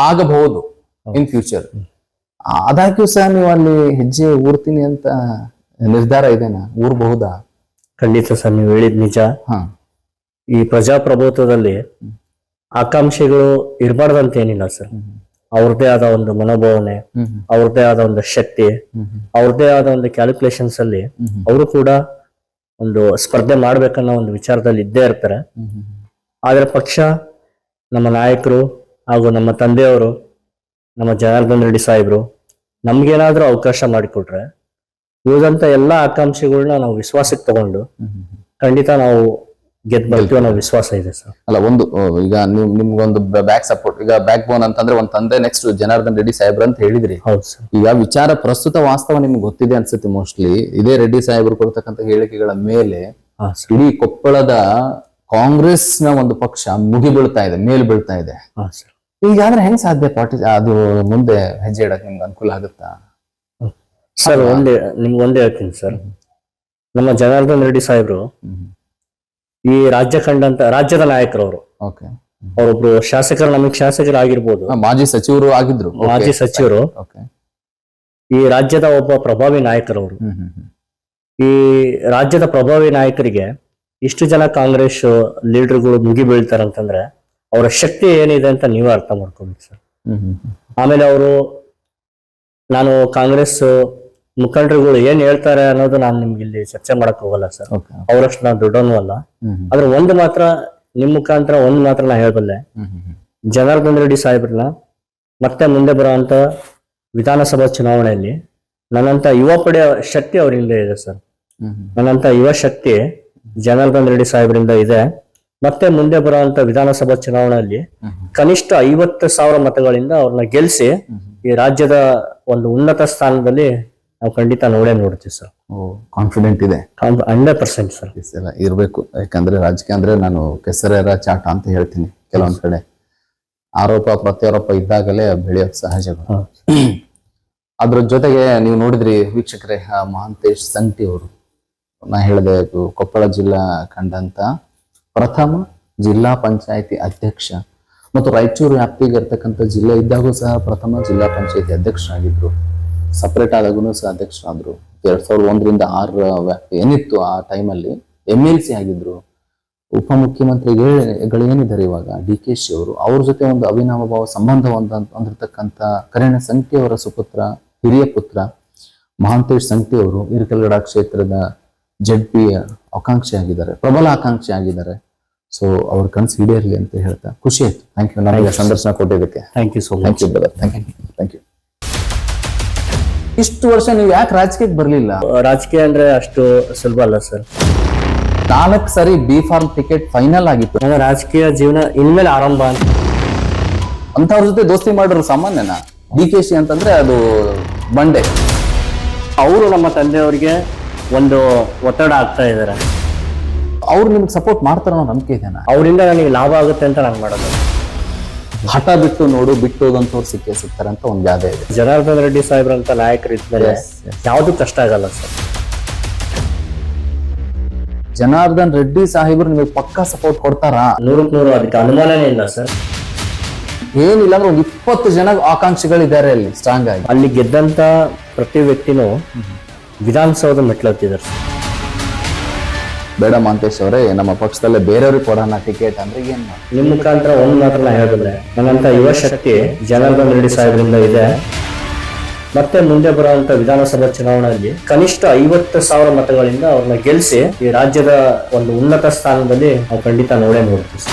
ಆಗಬಹುದು ಇನ್ ಫ್ಯೂಚರ್. ಆದಾಗ್ಯೂ ಸಹ ನೀವು ಅಲ್ಲಿ ಹೆಜ್ಜೆ ಊರ್ತೀನಿ ಅಂತ ನಿರ್ಧಾರ ಇದೆನಾ? ಊರ್ಬಹುದಾ? ಖಂಡಿತ ಸರ್, ನೀವು ಹೇಳಿದ್ ನಿಜ. ಈ ಪ್ರಜಾಪ್ರಭುತ್ವದಲ್ಲಿ ಆಕಾಂಕ್ಷೆಗಳು ಇರಬಾರ್ದಂತ ಏನಿಲ್ಲ ಸರ್. ಅವ್ರದ್ದೇ ಆದ ಒಂದು ಮನೋಭಾವನೆ, ಅವ್ರದ್ದೇ ಆದ ಒಂದು ಶಕ್ತಿ, ಅವ್ರದ್ದೇ ಆದ ಒಂದು ಕ್ಯಾಲ್ಕುಲೇಷನ್ಸ್ ಅಲ್ಲಿ ಅವರು ಕೂಡ ಒಂದು ಸ್ಪರ್ಧೆ ಮಾಡ್ಬೇಕನ್ನೋ ಒಂದು ವಿಚಾರದಲ್ಲಿ ಇದ್ದೇ ಇರ್ತಾರೆ. ಆದ್ರೆ ಪಕ್ಷ, ನಮ್ಮ ನಾಯಕರು ಹಾಗೂ ನಮ್ಮ ತಂದೆಯವರು, ನಮ್ಮ ಜನಾರ್ದನ್ ರೆಡ್ಡಿ ಸಾಹೇಬ್ರು ನಮ್ಗೇನಾದ್ರೂ ಅವಕಾಶ ಮಾಡಿಕೊಟ್ರೆ ಉಳಿದಂತ ಎಲ್ಲಾ ಆಕಾಂಕ್ಷೆಗಳನ್ನ ನಾವು ವಿಶ್ವಾಸಕ್ಕೆ ತಗೊಂಡು ಖಂಡಿತ ನಾವು ಗೆದ್ದು ಬರ್ತೀವಿ ಅನ್ನೋ ವಿಶ್ವಾಸ ಇದೆ ಸರ್. ಅಲ್ಲ, ಒಂದು ಈಗ ನಿಮ್ಗೊಂದು ಬ್ಯಾಕ್ ಸಪೋರ್ಟ್, ಈಗ ಬ್ಯಾಕ್ ಬೋನ್ ಅಂತಂದ್ರೆ ಒಂದ್ ತಂದೆ, ನೆಕ್ಸ್ಟ್ ಜನಾರ್ದನ್ ರೆಡ್ಡಿ ಸಾಹೇಬ್ರು ಅಂತ ಹೇಳಿದ್ರಿ. ಹೌದು ಸರ್. ಈಗ ವಿಚಾರ ಪ್ರಸ್ತುತ ವಾಸ್ತವ ನಿಮ್ಗೆ ಗೊತ್ತಿದೆ ಅನ್ಸುತ್ತೆ ಮೋಸ್ಟ್ಲಿ. ಇದೇ ರೆಡ್ಡಿ ಸಾಹೇಬ್ರು ಕೊಡ್ತಕ್ಕಂಥ ಹೇಳಿಕೆಗಳ ಮೇಲೆ ಇಡೀ ಕೊಪ್ಪಳದ ಕಾಂಗ್ರೆಸ್ ನ ಒಂದು ಪಕ್ಷ ಮುಗಿ ಬೀಳ್ತಾ ಇದೆ, ಮೇಲ್ ಬೀಳ್ತಾ ಇದೆ. ಈಗಾದ್ರೆ ಹೆಂಗ್ ಸಾಧ್ಯ ಅದು ಮುಂದೆ ಹೆಜ್ಜೆ ಇಡಕ್ ನಿಮ್ಗೆ ಅನುಕೂಲ ಆಗುತ್ತಾ ಸರ್? ನಿಮ್ಗೊಂದೇ ಹೇಳ್ತೀನಿ ಸರ್. ನಮ್ಮ ಜನಾರ್ದನ್ ರೆಡ್ಡಿ ಸಾಹೇಬ್ರು ಈ ರಾಜ್ಯದ ನಾಯಕರವರು. ಅವರೊಬ್ರು ಶಾಸಕರು, ನಮಗ್ ಶಾಸಕರಾಗಿರ್ಬೋದು, ಮಾಜಿ ಸಚಿವರು ಆಗಿದ್ರು, ಮಾಜಿ ಸಚಿವರು. ಈ ರಾಜ್ಯದ ಒಬ್ಬ ಪ್ರಭಾವಿ ನಾಯಕರವರು. ಈ ರಾಜ್ಯದ ಪ್ರಭಾವಿ ನಾಯಕರಿಗೆ ಇಷ್ಟು ಜನ ಕಾಂಗ್ರೆಸ್ ಲೀಡರ್ಗಳು ಮುಗಿ ಬೀಳ್ತಾರಂತಂದ್ರೆ ಅವರ ಶಕ್ತಿ ಏನಿದೆ ಅಂತ ನೀವೇ ಅರ್ಥ ಮಾಡ್ಕೋಬೇಕು ಸರ್. ಆಮೇಲೆ ನಾನು ಕಾಂಗ್ರೆಸ್ ಮುಖಂಡರುಗಳು ಏನ್ ಹೇಳ್ತಾರೆ ಅನ್ನೋದು ನಾನು ನಿಮ್ಗೆ ಇಲ್ಲಿ ಚರ್ಚೆ ಮಾಡಕ್ ಹೋಗಲ್ಲ ಸರ್. ಅವರಷ್ಟು ನಾನು ದೊಡ್ಡವನು ಅಲ್ಲ. ಆದ್ರೆ ಒಂದು ಮಾತ್ರ ನಿಮ್ ಮುಖಾಂತರ ನಾ ಹೇಳ್ಬಲ್ಲೆ, ಜನಾರ್ದನ್ ರೆಡ್ಡಿ ಸಾಹೇಬ್ರನ್ನ ಮತ್ತೆ ಮುಂದೆ ಬರುವಂತ ವಿಧಾನಸಭಾ ಚುನಾವಣೆಯಲ್ಲಿ ನನ್ನಂತ ಯುವ ಪಡೆಯ ಶಕ್ತಿ ಅವರಿಂದ ಇದೆ ಸರ್. ನನ್ನಂತ ಯುವ ಶಕ್ತಿ ಜನಾರ್ದನ್ ರೆಡ್ಡಿ ಸಾಹೇಬ್ರಿಂದ ಇದೆ. ಮತ್ತೆ ಮುಂದೆ ಬರುವಂತ ವಿಧಾನಸಭಾ ಚುನಾವಣೆಯಲ್ಲಿ ಕನಿಷ್ಠ 50,000 ಮತಗಳಿಂದ ಅವ್ರನ್ನ ಗೆಲ್ಸಿ ಈ ರಾಜ್ಯದ ಒಂದು ಉನ್ನತ ಸ್ಥಾನದಲ್ಲಿ ನಾವು ಖಂಡಿತ ನೋಡ್ತೀವಿ ಸರ್. ಕಾನ್ಫಿಡೆಂಟ್ ಇದೆ 100% ಸರ್. ಇರ್ಬೇಕು. ಯಾಕಂದ್ರೆ ರಾಜಕೀಯ ಅಂದ್ರೆ ನಾನು ಕೆಸರೇರ ಚಾಟ ಅಂತ ಹೇಳ್ತೀನಿ. ಕೆಲವೊಂದ್ ಕಡೆ ಆರೋಪ ಪ್ರತ್ಯಾರೋಪ ಇದ್ದಾಗಲೇ ಬೆಳೆಯೋದು ಸಹಜ. ಅದ್ರ ಜೊತೆಗೆ ನೀವು ನೋಡಿದ್ರಿ ವೀಕ್ಷಕರೇ, ಮಹಾಂತೇಶ್ ಸಂಗಟಿ ಅವರು, ನಾ ಹೇಳಿದೆ, ಕೊಪ್ಪಳ ಜಿಲ್ಲಾ ಕಂಡಂತ ಪ್ರಥಮ ಜಿಲ್ಲಾ ಪಂಚಾಯತಿ ಅಧ್ಯಕ್ಷ ಮತ್ತು ರಾಯಚೂರು ವ್ಯಾಪ್ತಿಗೆ ಇರ್ತಕ್ಕಂಥ ಜಿಲ್ಲೆ ಇದ್ದಾಗೂ ಸಹ ಪ್ರಥಮ ಜಿಲ್ಲಾ ಪಂಚಾಯತಿ ಅಧ್ಯಕ್ಷರಾಗಿದ್ರು. ಸಪರೇಟ್ ಆದಾಗೂ ಸಹ ಅಧ್ಯಕ್ಷರಾದ್ರು. 2001ರಿಂದ 6 ವ್ಯಾಪ್ತಿ ಏನಿತ್ತು ಆ ಟೈಮಲ್ಲಿ MLC ಆಗಿದ್ರು. ಉಪಮುಖ್ಯಮಂತ್ರಿಗಳೇನಿದ್ದಾರೆ ಇವಾಗ DKಶಿ ಅವರು, ಅವ್ರ ಜೊತೆ ಒಂದು ಅವಿನಾಭಾವ ಸಂಬಂಧ ಹೊಂದಿರತಕ್ಕಂಥ ಕರೇಣ ಸಂಗಟಿ ಅವರ ಸುಪುತ್ರ, ಹಿರಿಯ ಪುತ್ರ ಮಹಾಂತೇಶ್ ಸಂಗಟಿ ಅವರು ಹಿರೇಕಲ್ಗಡ ಕ್ಷೇತ್ರದ ZP ಆಕಾಂಕ್ಷಿ ಆಗಿದ್ದಾರೆ, ಪ್ರಬಲ ಆಕಾಂಕ್ಷಿ ಆಗಿದ್ದಾರೆ. ಸೊ ಅವ್ರ ಕನಸು ಈಡೇರಲಿ ಅಂತ ಹೇಳ್ತಾ ಖುಷಿ ಆಯ್ತು. ಥ್ಯಾಂಕ್ ಯು ನನಗೆ ಸಂದರ್ಶನ ಕೊಟ್ಟಿದ್ದಕ್ಕೆ. Thank you so much. Thank you brother, thank you. ಇಷ್ಟು ವರ್ಷ ನೀವು ಯಾಕೆ ರಾಜಕೀಯಕ್ಕೆ ಬರ್ಲಿಲ್ಲ? ರಾಜಕೀಯ ಅಂದ್ರೆ ಅಷ್ಟು ಸುಲಭ ಅಲ್ಲ ಸರ್. 4 ಸರಿ B.Pharm ಟಿಕೆಟ್ ಫೈನಲ್ ಆಗಿತ್ತು. ನನ್ನ ರಾಜಕೀಯ ಜೀವನ ಇನ್ಮೇಲೆ ಆರಂಭ ಅಂತ. ಅಂತವ್ರ ಜೊತೆ ದೋಸ್ತಿ ಮಾಡೋರು ಸಾಮಾನ್ಯನ? DKಶಿ ಅಂತಂದ್ರೆ ಅದು ಬಂಡೆ. ಅವರು ನಮ್ಮ ತಂದೆಯವರಿಗೆ ಒಂದು ಒತ್ತಡ ಆಗ್ತಾ ಇದ್ದಾರೆ. ಅವ್ರು ನಿಮ್ಗೆ ಸಪೋರ್ಟ್ ಮಾಡ್ತಾರ ಅನ್ನೋ ನಂಬಿಕೆ ಇದೆನಾ? ಅವರಿಂದ ನನಗೆ ಲಾಭ ಆಗುತ್ತೆ ಅಂತ ನಾನು ಮಾಡೋದು. ಹಠ ಬಿಟ್ಟು ನೋಡು, ಬಿಟ್ಟು ಹೋದಂತವ್ರು ಸಿಕ್ಕೇ ಸಿಗ್ತಾರೆ ಅಂತ ಒಂದು ಗಾದೆ ಇದೆ. ಜನಾರ್ದನ್ ರೆಡ್ಡಿ ಸಾಹೇಬ್ರಂತ ನಾಯಕರು ಇದ್ಮೇಲೆ ಯಾವ್ದು ಕಷ್ಟ ಆಗಲ್ಲ ಸರ್. ಜನಾರ್ದನ್ ರೆಡ್ಡಿ ಸಾಹೇಬ್ರು ನಿಮಗೆ ಪಕ್ಕಾ ಸಪೋರ್ಟ್ ಕೊಡ್ತಾರಾ? 100% ಅದಕ್ಕೆ ಅನುಮಾನನೇ ಇಲ್ಲ ಸರ್. ಏನಿಲ್ಲ ಅಂದ್ರೆ ಒಂದು 20 ಜನ ಆಕಾಂಕ್ಷಿಗಳಿದ್ದಾರೆ ಅಲ್ಲಿ ಸ್ಟ್ರಾಂಗ್ ಆಗಿ. ಅಲ್ಲಿ ಗೆದ್ದಂತ ಪ್ರತಿ ವ್ಯಕ್ತಿನೂ ವಿಧಾನಸೌಧ ಮೆಟ್ಲತ್ತಿದ್ದಾರೆ. ಬೇಡ ಮಹಾಂತೇಶ್ ಅವರೇ, ನಮ್ಮ ಪಕ್ಷದಲ್ಲೇ ಬೇರೆಯವ್ರಿಗೆ ಕೊಡೋಣ ಟಿಕೆಟ್ ಅಂದ್ರೆ ಏನ್ ಮಾಡಿ? ನಿಮ್ಮ ಮುಖಾಂತರ ಒಂದು ಮಾತ್ರ ನಾ ಹೇಳಿದ್ರೆ, ನನ್ನಂತ ಯುವ ಶಕ್ತಿ ಜನಾರ್ದನ್ ರೆಡ್ಡಿ ಸಾಹೇಬ್ರಿಂದ ಇದೆ. ಮತ್ತೆ ಮುಂದೆ ಬರುವಂತ ವಿಧಾನಸಭಾ ಚುನಾವಣೆಯಲ್ಲಿ ಕನಿಷ್ಠ 50,000 ಮತಗಳಿಂದ ಅವ್ರನ್ನ ಗೆಲ್ಲಿಸಿ ಈ ರಾಜ್ಯದ ಒಂದು ಉನ್ನತ ಸ್ಥಾನದಲ್ಲಿ ನಾವು ಖಂಡಿತ ನೋಡೇ ನೋಡ್ತೀವಿ.